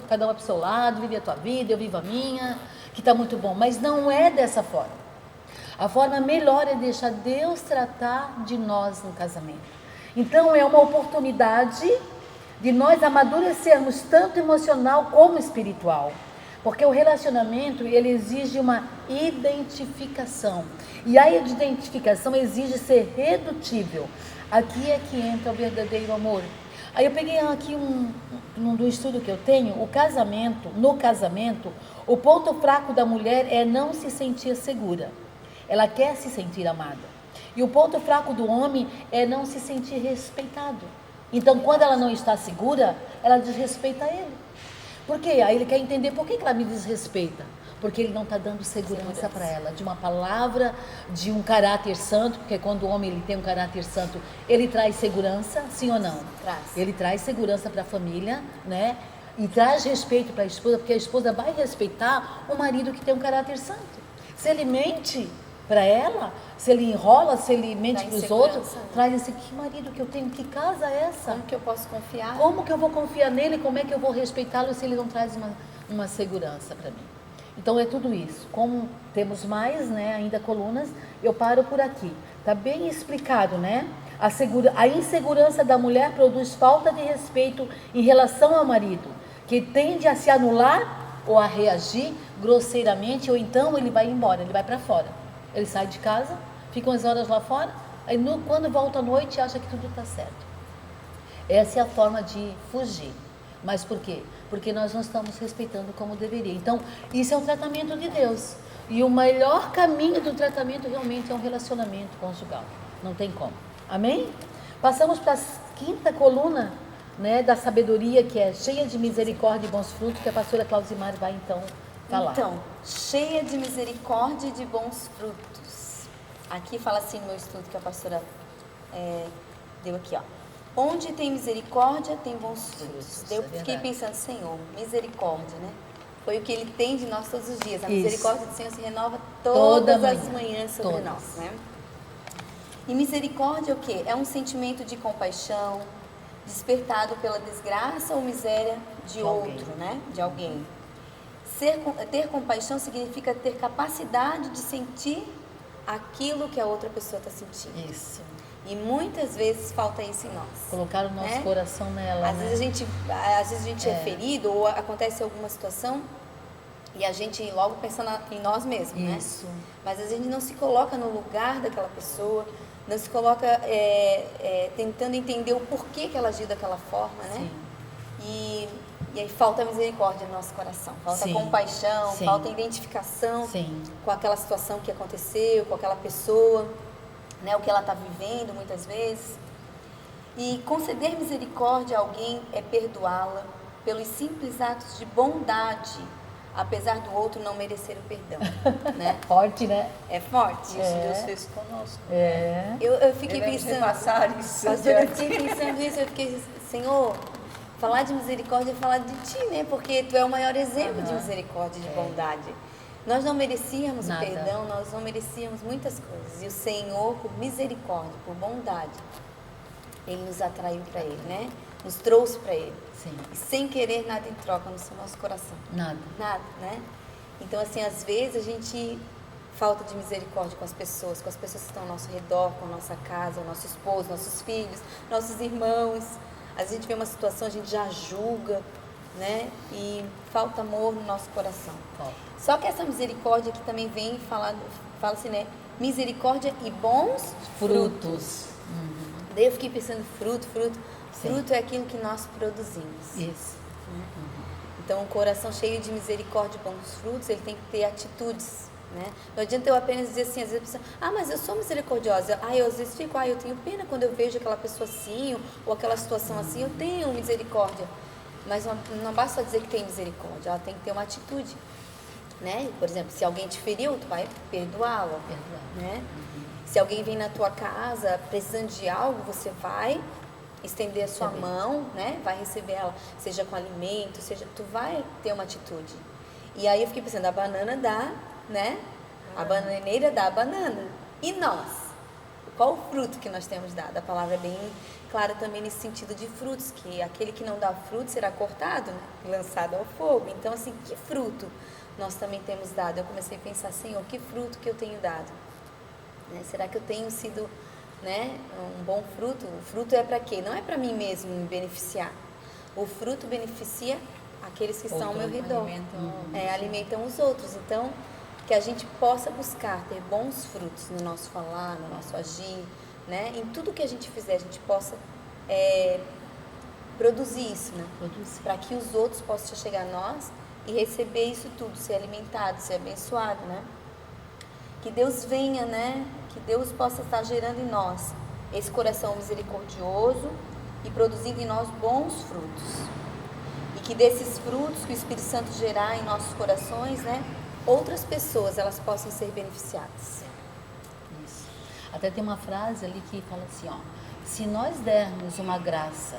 cada um ir para o seu lado, vive a tua vida, eu vivo a minha, que está muito bom. Mas não é dessa forma. A forma melhor é deixar Deus tratar de nós no casamento. Então é uma oportunidade de nós amadurecermos tanto emocional como espiritual. Porque o relacionamento, ele exige uma identificação. E a identificação exige ser redutível. Aqui é que entra o verdadeiro amor. Aí eu peguei aqui do estudo que eu tenho, no casamento, o ponto fraco da mulher é não se sentir segura. Ela quer se sentir amada. E o ponto fraco do homem é não se sentir respeitado. Então, quando ela não está segura, ela desrespeita ele. Por quê? Aí ele quer entender por que ela me desrespeita. Porque ele não está dando segurança para ela, de uma palavra, de um caráter santo, porque quando o homem ele tem um caráter santo, ele traz segurança, sim ou não? Traz. Ele traz segurança para a família, né? E traz respeito para a esposa, porque a esposa vai respeitar o marido que tem um caráter santo. Se ele mente para ela, se ele enrola, se ele mente para os outros, traz esse, que marido que eu tenho, que casa é essa? Como que eu posso confiar? Como que eu vou confiar nele? Como é que eu vou respeitá-lo se ele não traz uma segurança para mim? Então é tudo isso. Como temos mais, né, ainda colunas, eu paro por aqui. Está bem explicado, né? A insegurança da mulher produz falta de respeito em relação ao marido, que tende a se anular ou a reagir grosseiramente, ou então ele vai embora, ele vai para fora. Ele sai de casa, fica umas horas lá fora, aí quando volta à noite acha que tudo está certo. Essa é a forma de fugir. Mas por quê? Porque nós não estamos respeitando como deveria. Então, isso é um tratamento de Deus. E o melhor caminho do tratamento realmente é um relacionamento conjugal. Não tem como. Amém? Passamos para a quinta coluna, né, da sabedoria, que é cheia de misericórdia e bons frutos, que a pastora Clausimar vai então falar. Então, cheia de misericórdia e de bons frutos. Aqui fala assim no meu estudo que a pastora deu aqui, ó. Onde tem misericórdia, tem bons frutos. Eu fiquei pensando, Senhor, misericórdia, né? Foi o que Ele tem de nós todos os dias. A misericórdia do Senhor se renova todas as manhãs sobre nós, né? E misericórdia é o quê? É um sentimento de compaixão, despertado pela desgraça ou miséria de outro, né? De alguém. Ter compaixão significa ter capacidade de sentir aquilo que a outra pessoa está sentindo. Isso. E muitas vezes falta isso em nós. Colocar o nosso coração nela. Às vezes a gente é ferido ou acontece alguma situação e a gente logo pensa em nós mesmos, né? Isso. Mas às vezes a gente não se coloca no lugar daquela pessoa, não se coloca tentando entender o porquê que ela agiu daquela forma, né? Sim. E aí falta misericórdia no nosso coração, falta compaixão, falta identificação com aquela situação que aconteceu, com aquela pessoa, né, o que ela está vivendo muitas vezes. E conceder misericórdia a alguém é perdoá-la pelos simples atos de bondade, apesar do outro não merecer o perdão, né? Forte, né? É forte. Isso Deus fez conosco. Eu fiquei pensando, passar isso. eu fiquei pensando isso, eu fiquei, Senhor, falar de misericórdia é falar de Ti, né? Porque Tu é o maior exemplo de misericórdia e de bondade. Nós não merecíamos o perdão, nós não merecíamos muitas coisas. E o Senhor, por misericórdia, por bondade, Ele nos atraiu para Ele, né? Nos trouxe para Ele. Sim. E sem querer nada em troca no nosso coração. Nada. Nada, né? Então, assim, às vezes a gente falta de misericórdia com as pessoas que estão ao nosso redor, com a nossa casa, o nosso esposo, nossos filhos, nossos irmãos. Às vezes a gente vê uma situação, a gente já julga, né? E falta amor no nosso coração. Só que essa misericórdia aqui também vem fala assim, né? Misericórdia e bons frutos. Daí eu fiquei pensando, fruto é aquilo que nós produzimos. Isso. Então, um coração cheio de misericórdia e bons frutos, ele tem que ter atitudes, né? Não adianta eu apenas dizer assim, às vezes a pessoa, mas eu sou misericordiosa. Eu às vezes fico, eu tenho pena quando eu vejo aquela pessoa assim, ou aquela situação assim, eu tenho misericórdia. Mas não basta só dizer que tem misericórdia, ela tem que ter uma atitude, né? Por exemplo, se alguém te feriu, tu vai perdoá-lo, né? Se alguém vem na tua casa precisando de algo, você vai estender a sua mão, né? Vai receber ela, seja com alimento, tu vai ter uma atitude. E aí eu fiquei pensando, a banana dá, né? A bananeira dá a banana. E nós? Qual o fruto que nós temos dado? A palavra é bem clara também nesse sentido de frutos, que aquele que não dá fruto será cortado, né? Lançado ao fogo. Então, assim, que fruto nós também temos dado? Eu comecei a pensar, Senhor, que fruto que eu tenho dado? Né? Será que eu tenho sido, né, um bom fruto? O fruto é para quê? Não é para mim mesmo me beneficiar. O fruto beneficia aqueles que estão ao meu redor. Alimentam os outros. Então, que a gente possa buscar ter bons frutos no nosso falar, no nosso agir, né? Em tudo que a gente fizer, a gente possa produzir isso, né? Para que os outros possam chegar a nós e receber isso tudo, ser alimentado, ser abençoado, né? Que Deus venha, né? Que Deus possa estar gerando em nós esse coração misericordioso e produzindo em nós bons frutos. E que desses frutos que o Espírito Santo gerar em nossos corações, né? Outras pessoas, elas possam ser beneficiadas. Isso. Até tem uma frase ali que fala assim, ó, se nós dermos uma graça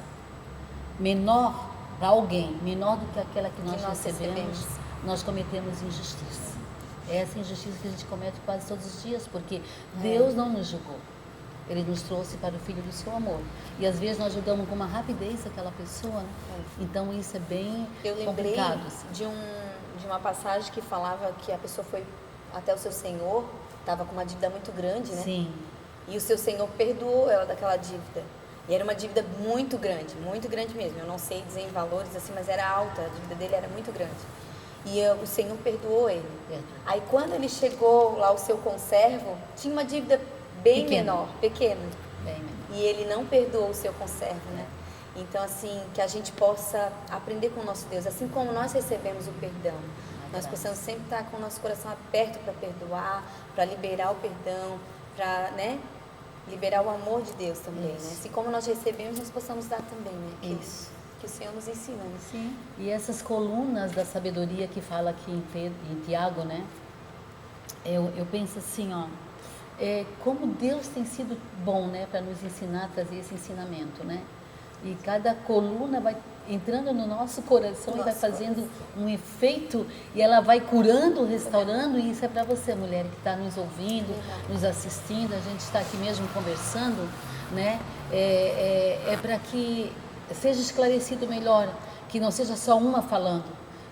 menor para alguém, menor do que aquela que nós recebemos, nós cometemos injustiça. É essa injustiça que a gente comete quase todos os dias, porque Deus não nos julgou. Ele nos trouxe para o Filho do seu amor. E às vezes nós julgamos com uma rapidez aquela pessoa, né? Então isso é bem complicado. Assim. De uma passagem que falava que a pessoa foi até o seu Senhor, estava com uma dívida muito grande, né? Sim. E o seu Senhor perdoou ela daquela dívida. E era uma dívida muito grande mesmo. Eu não sei dizer em valores assim, mas era alta, a dívida dele era muito grande. E o Senhor perdoou ele. Aí quando ele chegou lá, o seu conservo, tinha uma dívida bem menor, pequena. Bem menor. E ele não perdoou o seu conservo, né? Então, assim, que a gente possa aprender com o nosso Deus, assim como nós recebemos o perdão. Nós possamos sempre estar com o nosso coração aberto para perdoar, para liberar o perdão, para, né, liberar o amor de Deus também, né? Assim como nós recebemos, nós possamos dar também, né? Que o Senhor nos ensina, né? Sim. E essas colunas da sabedoria que fala aqui em Tiago, né? Eu penso assim, ó, como Deus tem sido bom, né, para nos ensinar, trazer esse ensinamento, né? E cada coluna vai entrando no nosso coração e vai fazendo um efeito, e ela vai curando, restaurando, e isso é para você, mulher, que está nos ouvindo, nos assistindo, a gente está aqui mesmo conversando, né? É para que seja esclarecido melhor, que não seja só uma falando.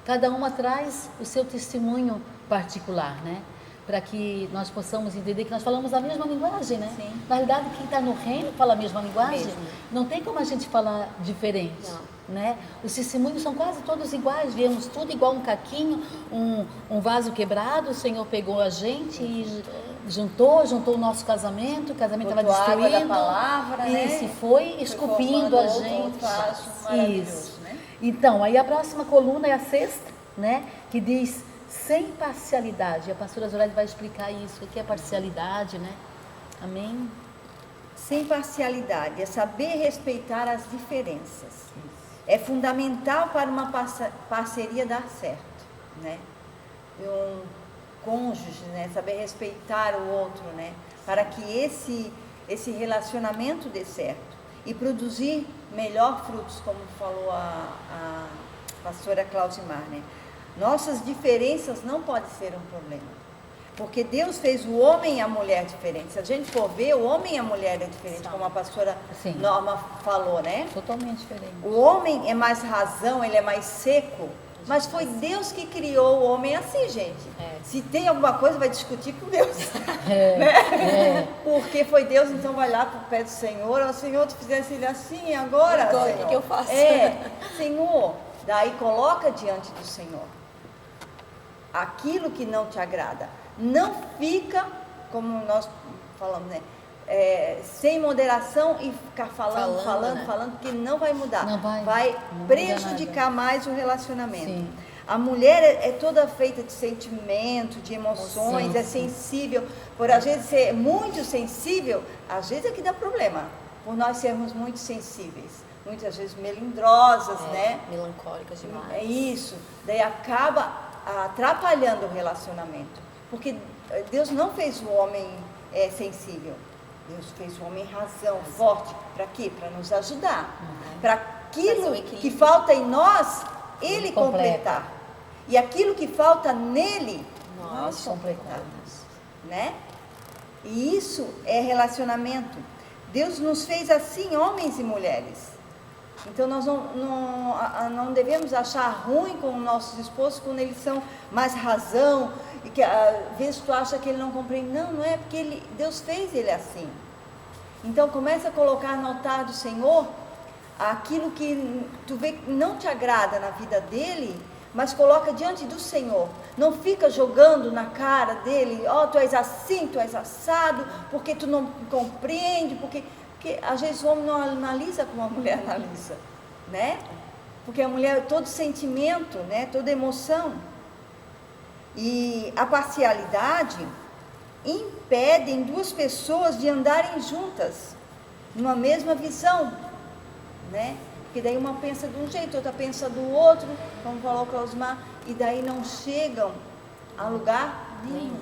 Cada uma traz o seu testemunho particular, né? Para que nós possamos entender que nós falamos a mesma linguagem, né? Sim. Na realidade, quem está no reino fala a mesma linguagem. Não tem como a gente falar diferente, né? Os testemunhos são quase todos iguais, vemos tudo igual um caquinho, um vaso quebrado, o Senhor pegou a gente e juntou o nosso casamento, o casamento estava destruído. Água da palavra, e se foi esculpindo a gente. Isso. Né? Então, aí a próxima coluna é a sexta, né? Que diz sem parcialidade. A pastora Zoraide vai explicar isso, o que é parcialidade, né? Amém? Sem parcialidade, é saber respeitar as diferenças. É fundamental para uma parceria dar certo, né? Um cônjuge, né? Saber respeitar o outro, né? Para que esse relacionamento dê certo e produzir melhor frutos, como falou a pastora Clausimar, né? Nossas diferenças não podem ser um problema, porque Deus fez o homem e a mulher diferentes. Se a gente for ver, o homem e a mulher é diferente, como a pastora Norma falou, né? Totalmente diferente. O homem é mais razão, ele é mais seco, mas foi Deus que criou o homem assim, gente. Se tem alguma coisa, vai discutir com Deus. Né? Porque foi Deus, então vai lá para o pé do Senhor. Ó, Senhor, tu fizesse ele assim, agora, Senhor, o que eu faço? Senhor, daí coloca diante do Senhor aquilo que não te agrada. Não fica, como nós falamos, né? Sem moderação e ficar falando, porque não vai mudar. Vai prejudicar mais o relacionamento. Sim. A mulher é toda feita de sentimento, de emoções, é sensível. Por às vezes ser muito sensível, às vezes é que dá problema. Por nós sermos muito sensíveis. Muitas vezes melindrosas, né? Melancólicas demais. É isso. Daí acaba atrapalhando o relacionamento. Porque Deus não fez o homem sensível. Deus fez o homem razão, forte. Para quê? Para nos ajudar. Para aquilo que falta em nós, Ele completar. E aquilo que falta nele, nós completarmos. Né? E isso é relacionamento. Deus nos fez assim, homens e mulheres. Então nós não devemos achar ruim com os nossos esposos quando eles são mais razão, e que às vezes tu acha que ele não compreende. Não é, porque Deus fez ele assim. Então começa a colocar no altar do Senhor aquilo que tu vê que não te agrada na vida dele, mas coloca diante do Senhor. Não fica jogando na cara dele, tu és assim, tu és assado, porque tu não compreende, porque às vezes o homem não analisa como a mulher analisa, né? Porque a mulher é todo sentimento, né? Toda emoção. E a parcialidade impedem duas pessoas de andarem juntas, numa mesma visão, né? Porque daí uma pensa de um jeito, outra pensa do outro, como falou o Clausmar, e daí não chegam a lugar nenhum,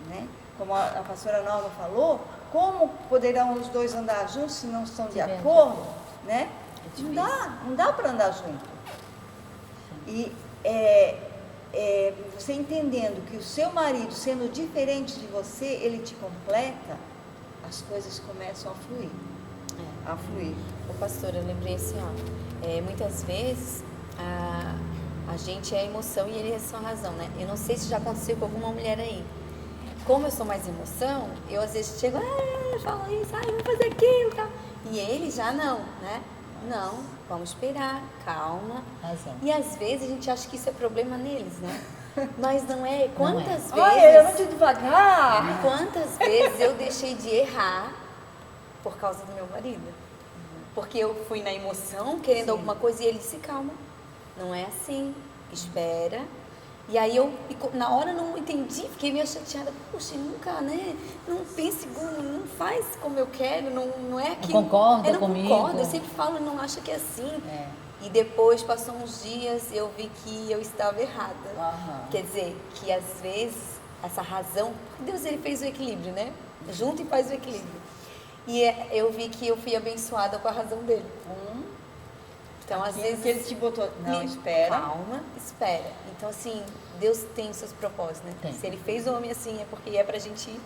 né? Como a pastora Nova falou, como poderão os dois andar juntos se não estão de acordo, né? Não dá para andar junto. E você entendendo que o seu marido, sendo diferente de você, ele te completa, as coisas começam a fluir. A fluir. Ô pastor, eu lembrei assim, ó, muitas vezes a gente é a emoção e ele é só a razão, né? Eu não sei se já aconteceu com alguma mulher aí. Como eu sou mais emoção, eu às vezes chego, falo isso, vou fazer aquilo e tal. E ele já não, né? Não, vamos esperar, calma. Razão. E às vezes a gente acha que isso é problema neles, né? Mas não é. Quantas vezes... Olha, eu vou devagar. Quantas vezes eu deixei de errar por causa do meu marido? Porque eu fui na emoção, querendo alguma coisa, e ele disse, calma, não é assim, espera. E aí eu, na hora, não entendi, fiquei meio chateada. Poxa, nunca, né? Não pense, não faz como eu quero, não é aquilo. Não concorda não comigo. Concordo, eu sempre falo, não acho que é assim. E depois, passou uns dias, eu vi que eu estava errada. Quer dizer, que às vezes, essa razão... Deus, ele fez o equilíbrio, né? Junto e faz o equilíbrio. E eu vi que eu fui abençoada com a razão dele. Então, às vezes... que ele te botou... Não, espera. Calma, espera. Então, assim, Deus tem os seus propósitos, né? Tem. Se ele fez o homem assim, é porque é pra gente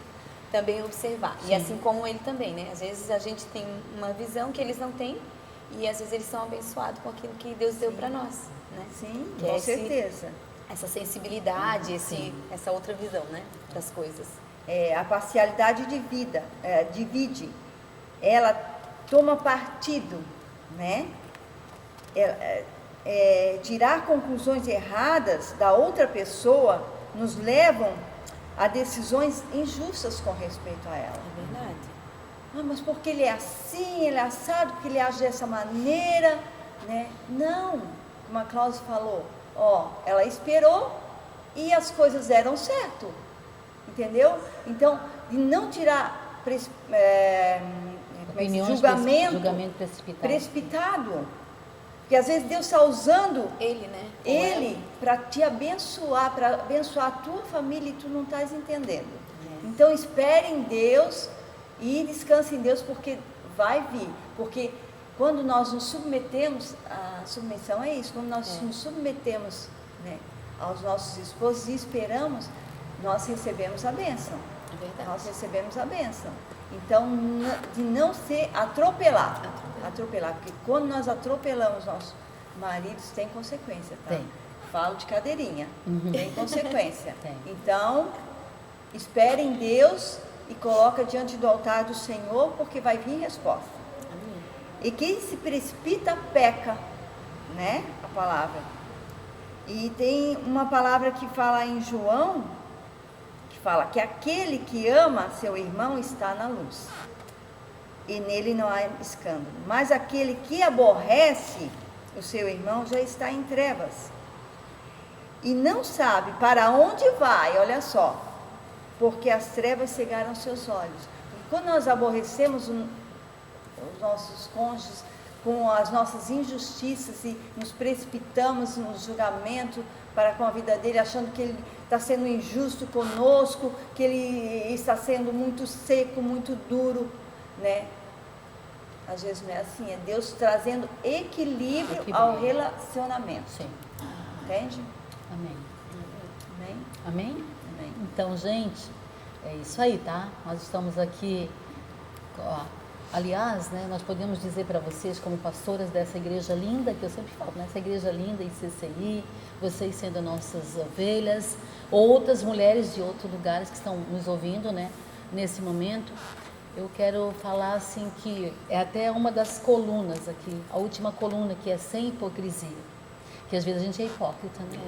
também observar. Sim. E assim como ele também, né? Às vezes a gente tem uma visão que eles não têm e às vezes eles são abençoados com aquilo que Deus deu pra nós, né? Sim, Que com certeza. Essa sensibilidade, essa outra visão, né? Das coisas. A parcialidade divide. Ela toma partido, né? Tirar conclusões erradas da outra pessoa nos levam a decisões injustas com respeito a ela. É verdade. Mas porque ele é assim, ele é assado, porque ele age dessa maneira, né? Não, como a Cláudia falou, ela esperou e as coisas deram certo, entendeu? Então, de não tirar julgamento precipitado. Porque às vezes Deus está usando ele, né? Ele para te abençoar, para abençoar a tua família e tu não estás entendendo. Então espere em Deus e descanse em Deus, porque vai vir. Porque quando nós nos submetemos, a submissão é isso, quando nós nos submetemos, né, aos nossos esposos e esperamos, nós recebemos a bênção. É verdade. Nós recebemos a bênção. Então, de não ser atropelar, porque quando nós atropelamos nossos maridos, tem consequência, tá? Tem. Falo de cadeirinha, tem consequência. Tem. Então, espere em Deus e coloca diante do altar do Senhor, porque vai vir resposta. Amém. E quem se precipita, peca, né? A palavra. E tem uma palavra que fala em João, fala que aquele que ama seu irmão está na luz, e nele não há escândalo. Mas aquele que aborrece o seu irmão já está em trevas, e não sabe para onde vai, olha só, porque as trevas cegaram seus olhos. E quando nós aborrecemos os nossos cônjuges com as nossas injustiças e nos precipitamos no julgamento para com a vida dele, achando que ele está sendo injusto conosco, que ele está sendo muito seco, muito duro, né? Às vezes não é assim, é Deus trazendo equilíbrio ao relacionamento. Sim. Entende? Amém. Amém? Amém? Amém. Então, gente, é isso aí, tá? Nós estamos aqui, aliás, né, nós podemos dizer para vocês, como pastoras dessa igreja linda, que eu sempre falo, né, essa igreja linda em CCI, vocês sendo nossas ovelhas, outras mulheres de outros lugares que estão nos ouvindo, né, nesse momento, eu quero falar assim que é até uma das colunas aqui, a última coluna, que é sem hipocrisia, que às vezes a gente é hipócrita, né?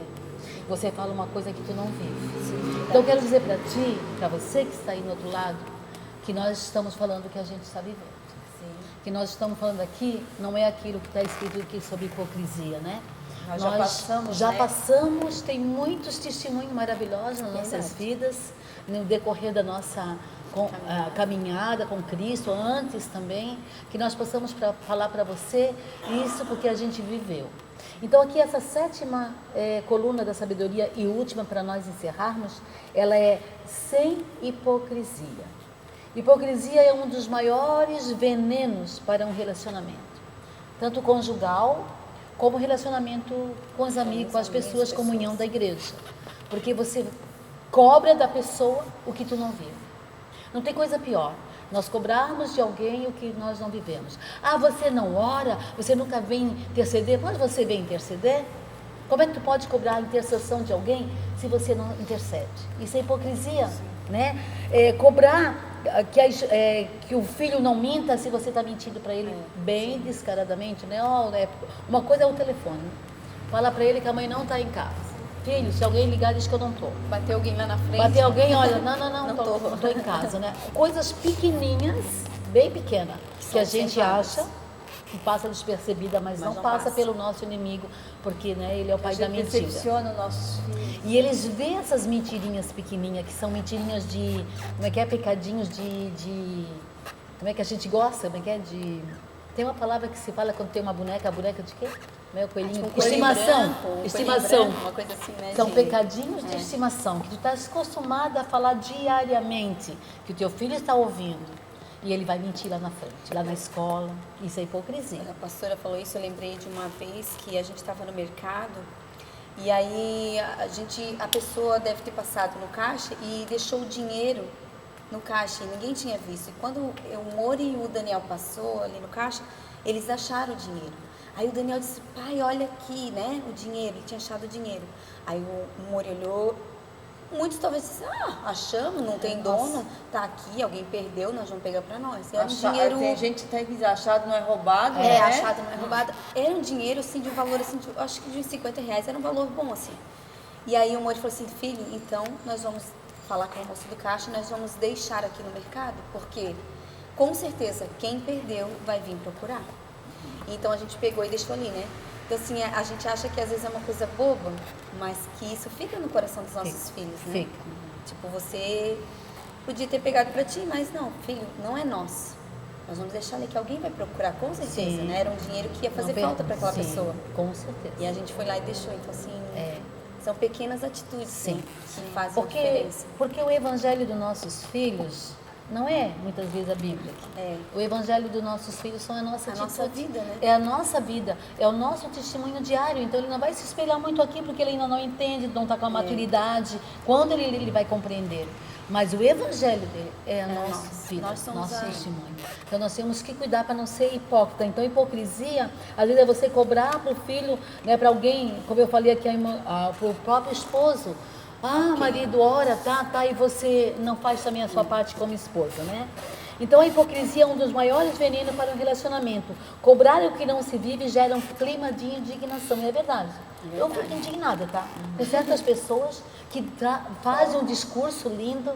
Você fala uma coisa que tu não vive. Então eu quero dizer para ti, para você que está aí no outro lado, que nós estamos falando o que a gente está vivendo. Que nós estamos falando aqui, não é aquilo que está escrito aqui sobre hipocrisia, né? Nós já passamos, já né? passamos, tem muitos testemunhos maravilhosos nas nossas Verdade. vidas, no decorrer da nossa caminhada com Cristo, antes também, que nós possamos falar para você isso porque a gente viveu. Então aqui essa sétima coluna da sabedoria e última para nós encerrarmos, ela é sem hipocrisia. Hipocrisia é um dos maiores venenos para um relacionamento, tanto conjugal como relacionamento com os amigos, com as pessoas, comunhão da igreja. Porque você cobra da pessoa o que tu não vive. Não tem coisa pior, nós cobrarmos de alguém o que nós não vivemos. Ah, você não ora, você nunca vem interceder, mas você vem interceder? Como é que tu pode cobrar a intercessão de alguém se você não intercede? Isso é hipocrisia, né? Cobrar que o filho não minta se você está mentindo para ele bem descaradamente, né? Uma coisa é o telefone. Fala para ele que a mãe não está em casa. Filho, se alguém ligar, diz que eu não estou. Bater alguém lá na frente. Bater alguém, olha, não Não tô em casa, né? Coisas pequenininhas, bem pequenas, que a gente acha que passa despercebida, mas não passa pelo nosso inimigo, porque né, ele é o pai da mentira. Decepciona os nossos filhos. E eles veem essas mentirinhas pequenininhas, que são mentirinhas de, como é que é, pecadinhos de como é que a gente gosta, como é que é, tem uma palavra que se fala quando tem uma boneca, a boneca de quê? Não é o coelhinho? Tipo, coelhinho Estimação. branco, Estimação. coelhinho branco, uma coisa assim, né? São pecadinhos de estimação, que tu estás acostumada a falar diariamente, que o teu filho está ouvindo, e ele vai mentir lá na frente, lá na escola. Isso é hipocrisia. A pastora falou isso, eu lembrei de uma vez que a gente estava no mercado, e aí a pessoa deve ter passado no caixa e deixou o dinheiro no caixa, e ninguém tinha visto. E quando o Mori e o Daniel passou ali no caixa, eles acharam o dinheiro. Aí o Daniel disse, pai, olha aqui, né, o dinheiro, ele tinha achado o dinheiro. Aí o Mori olhou, muitos talvez dissem, achamos, não tem dono, tá aqui, alguém perdeu, nós vamos pegar para nós. Era um dinheiro... Tem gente que tem achado não é roubado, É, né? achado não é roubado. Era um dinheiro, assim, de um valor, assim, acho que de uns R$50, era um valor bom, assim. E aí o Mori falou assim, filho, então nós vamos falar com o moço do caixa, nós vamos deixar aqui no mercado, porque com certeza quem perdeu vai vir procurar. Então a gente pegou e deixou ali, né? Então assim, a gente acha que às vezes é uma coisa boba, mas que isso fica no coração dos nossos filhos, né? Fica. Tipo, você podia ter pegado pra ti, mas não, filho, não é nosso. Nós vamos deixar ali que alguém vai procurar, com certeza, Sim. né? Era um dinheiro que ia fazer falta para aquela Sim, pessoa. com certeza. E a gente foi lá e deixou. Então assim, são pequenas atitudes, Sim. né, que fazem a diferença. Porque o evangelho dos nossos filhos não é, muitas vezes, a Bíblia. O evangelho dos nossos filhos são a nossa atitude. nossa vida, né? É a nossa vida, é o nosso testemunho diário. Então, ele não vai se espelhar muito aqui, porque ele ainda não entende, não está com a maturidade. Quando ele vai compreender. Mas o evangelho dele é a nossa vida, Nós somos nosso testemunho. Então, nós temos que cuidar para não ser hipócrita. Então, hipocrisia, às vezes, é você cobrar para o filho, né, para alguém, como eu falei aqui, para o próprio esposo. Marido, ora, tá, e você não faz também a sua parte como esposa, né? Então, a hipocrisia é um dos maiores venenos para o relacionamento. Cobrar o que não se vive gera um clima de indignação, e é verdade. Eu fico indignada, tá? Tem certas pessoas que fazem um discurso lindo,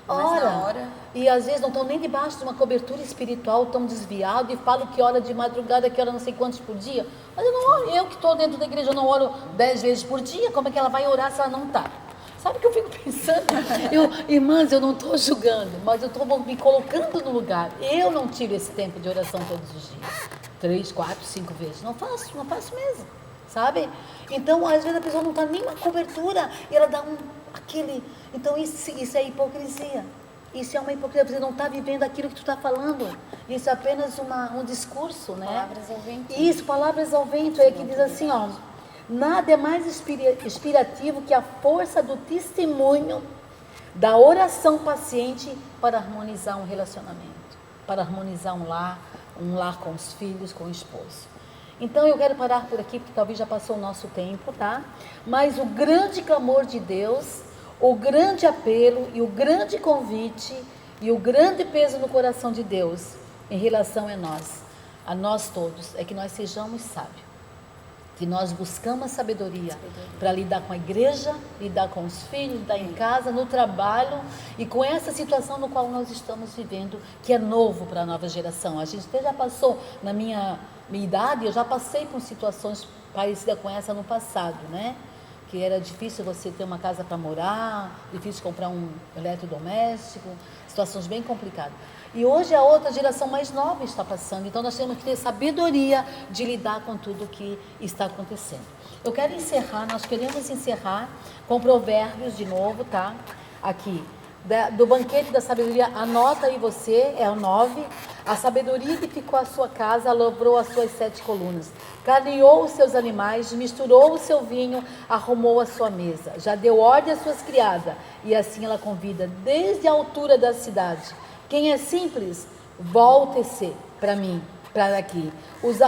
ora, e às vezes não estão nem debaixo de uma cobertura espiritual, tão desviado, e falam que ora de madrugada, que ora não sei quantos por dia. Mas eu não oro, eu que estou dentro da igreja, eu não oro 10 vezes por dia, como é que ela vai orar se ela não está? Sabe o que eu fico pensando? Irmãs, eu não estou julgando, mas eu estou me colocando no lugar. Eu não tiro esse tempo de oração todos os dias. 3, 4, 5 vezes. Não faço mesmo. Sabe? Então, às vezes a pessoa não está nem uma cobertura e ela dá aquele... Então, isso é hipocrisia. Isso é uma hipocrisia. Você não está vivendo aquilo que tu está falando. Isso é apenas um discurso, né? Palavras ao vento. Isso, palavras ao vento. É que diz assim, ó... Nada é mais inspirativo que a força do testemunho, da oração paciente para harmonizar um relacionamento, para harmonizar um lar com os filhos, com o esposo. Então eu quero parar por aqui, porque talvez já passou o nosso tempo, tá? Mas o grande clamor de Deus, o grande apelo e o grande convite e o grande peso no coração de Deus em relação a nós todos, é que nós sejamos sábios. Que nós buscamos a sabedoria para lidar com a igreja, lidar com os filhos, lidar em casa, no trabalho e com essa situação no qual nós estamos vivendo, que é novo para a nova geração. A gente até já passou, na minha idade, eu já passei por situações parecida com essa no passado, né? Que era difícil você ter uma casa para morar, difícil comprar um eletrodoméstico, situações bem complicadas. E hoje a outra geração mais nova está passando, então nós temos que ter sabedoria de lidar com tudo que está acontecendo. Eu quero encerrar, nós queremos encerrar com Provérbios de novo, tá? Aqui, do banquete da sabedoria, anota aí você, é o 9. A sabedoria edificou a sua casa, lavrou as suas 7 colunas, carneou os seus animais, misturou o seu vinho, arrumou a sua mesa, já deu ordem às suas criadas, e assim ela convida desde a altura da cidade. Quem é simples, volte-se para mim, para aqui. Os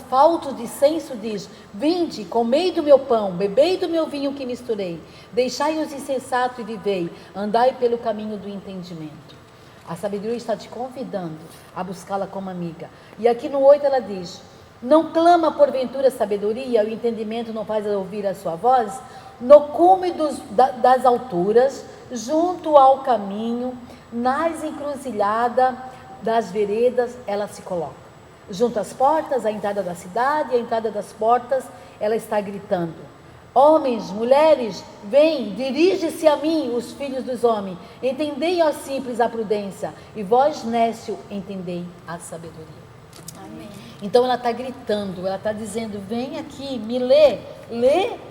faltos de senso diz: vinde, comei do meu pão, bebei do meu vinho que misturei, deixai os insensatos e vivei, andai pelo caminho do entendimento. A sabedoria está te convidando a buscá-la como amiga. E aqui no 8 ela diz: não clama porventura sabedoria, o entendimento não faz ouvir a sua voz? No cume das alturas, junto ao caminho, nas encruzilhadas das veredas, ela se coloca. Junto às portas, a entrada da cidade, a entrada das portas, ela está gritando: homens, mulheres, vem, dirige-se a mim, os filhos dos homens, entendei aos simples a prudência, e vós, nécio, entendei a sabedoria. Amém. Então ela está gritando, ela está dizendo: vem aqui, me lê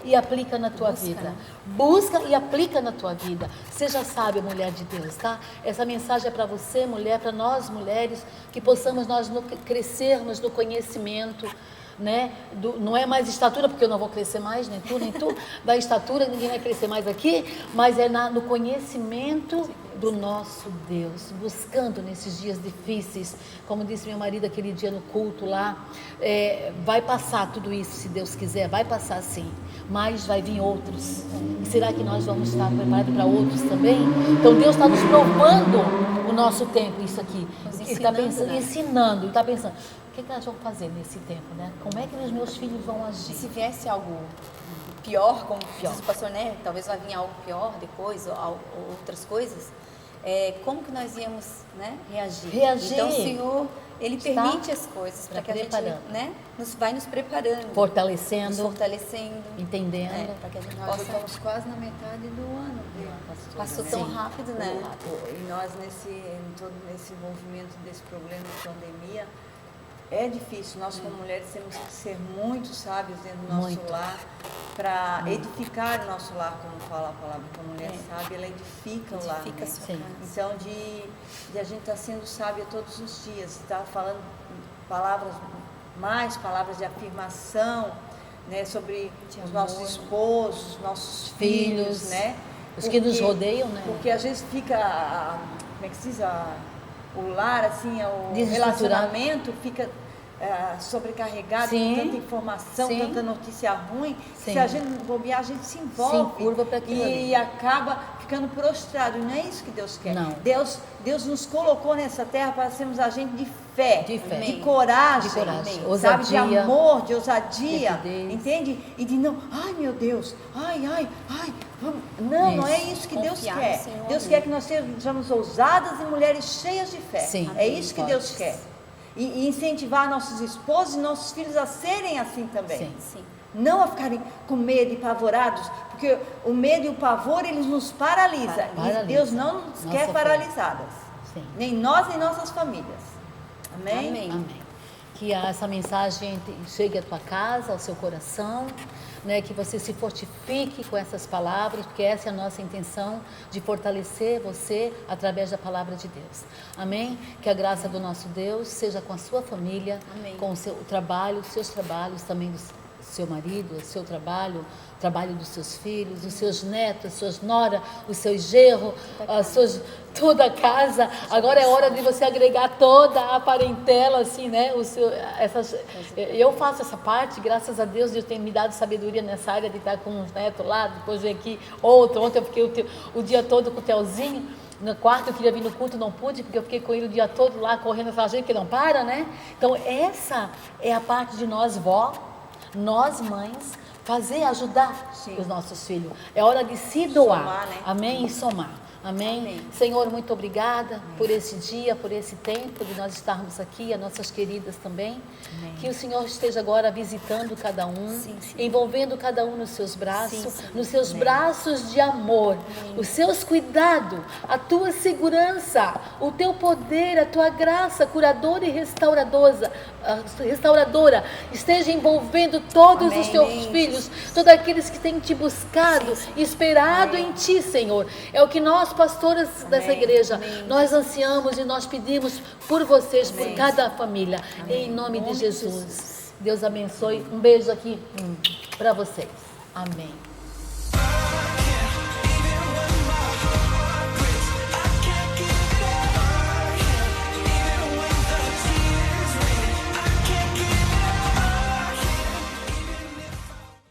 e aplica na tua vida. Busca e aplica na tua vida. Seja sábia, mulher de Deus, tá? Essa mensagem é para você, mulher, para nós, mulheres, que possamos nós crescermos no conhecimento, né? Não é mais estatura, porque eu não vou crescer mais, nem tu, da estatura ninguém vai crescer mais aqui, mas é no conhecimento do nosso Deus, buscando nesses dias difíceis, como disse meu marido aquele dia no culto lá, vai passar tudo isso, se Deus quiser, vai passar sim, mas vai vir outros, e será que nós vamos estar preparados para outros também? Então Deus está nos provando o nosso tempo, isso aqui, Ele está pensando, ensinando, está pensando, o que nós vamos fazer nesse tempo, né? Como é que os meus filhos vão agir? Se viesse algo pior, como diz o pastor, né? Talvez vai vir algo pior depois, ou outras coisas. Como que nós íamos, né, reagir? Então o Senhor, Ele permite as coisas para que a gente, né, vai nos preparando, fortalecendo, entendendo, para que a gente Nós possa. estamos quase na metade do ano. Passou tão rápido, né? E nós todo nesse envolvimento desse problema de pandemia, é difícil. Nós como mulheres temos que ser muito sábios dentro do nosso lar para edificar o nosso lar, como fala a palavra. Porque a mulher sábia, ela edifica o lar. Né? Então, de a gente estar sendo sábia todos os dias, estar falando palavras de afirmação, né, sobre os nossos esposos, nossos filhos, né? Os que nos rodeiam, né? Porque às vezes fica, como é que se diz, o lar, assim, o relacionamento fica sobrecarregado com tanta informação, tanta notícia ruim. Se a gente bobear, a gente se envolve curva para aquilo e acaba ficando prostrado. E não é isso que Deus quer. Não. Deus nos colocou nessa terra para sermos agentes de fé, de coragem, sabe, de amor, de ousadia, entende? E de não, ai meu Deus, ai, vamos. Não é isso que Deus quer. Deus quer que nós sejamos ousadas e mulheres cheias de fé. É isso que Deus quer. E incentivar nossos esposos e nossos filhos a serem assim também. Não a ficarem com medo e pavorados, porque o medo e o pavor, eles nos paralisam. E Deus não nos quer paralisadas. Nem nós, nem nossas famílias. Amém? Que essa mensagem chegue à tua casa, ao seu coração, né? Que você se fortifique com essas palavras, porque essa é a nossa intenção, de fortalecer você através da palavra de Deus. Amém? Que a graça do nosso Deus seja com a sua família, com o seu trabalho, os seus trabalhos, também do seu marido, o seu trabalho dos seus filhos, os seus netos, as suas noras, os seus genros, toda a casa. Agora é hora de você agregar toda a parentela, assim, né? Eu faço essa parte, graças a Deus tem me dado sabedoria nessa área de estar com os netos lá, depois vem aqui ontem eu fiquei o dia todo com o Telzinho. No quarto eu queria vir no culto, não pude, porque eu fiquei com ele o dia todo lá, correndo essa gente que não para, né? Então essa é a parte de nós nós mães, ajudar os nossos filhos. É hora de se doar, somar, né? amém? E somar. Amém? Amém. Senhor, muito obrigada por esse dia, por esse tempo de nós estarmos aqui, as nossas queridas também. Amém. Que o Senhor esteja agora visitando cada um, Sim, sim. envolvendo cada um nos seus braços, Sim, sim. nos seus braços de amor, os seus cuidados, a tua segurança, o teu poder, a tua graça curadora e restauradora, esteja envolvendo todos Amém. os teus filhos, todos aqueles que têm te buscado, esperado em ti, Senhor. É o que nós, pastoras dessa igreja, nós ansiamos e nós pedimos por vocês, por cada família, em nome de Jesus. Deus abençoe. Um beijo aqui para vocês. Amém.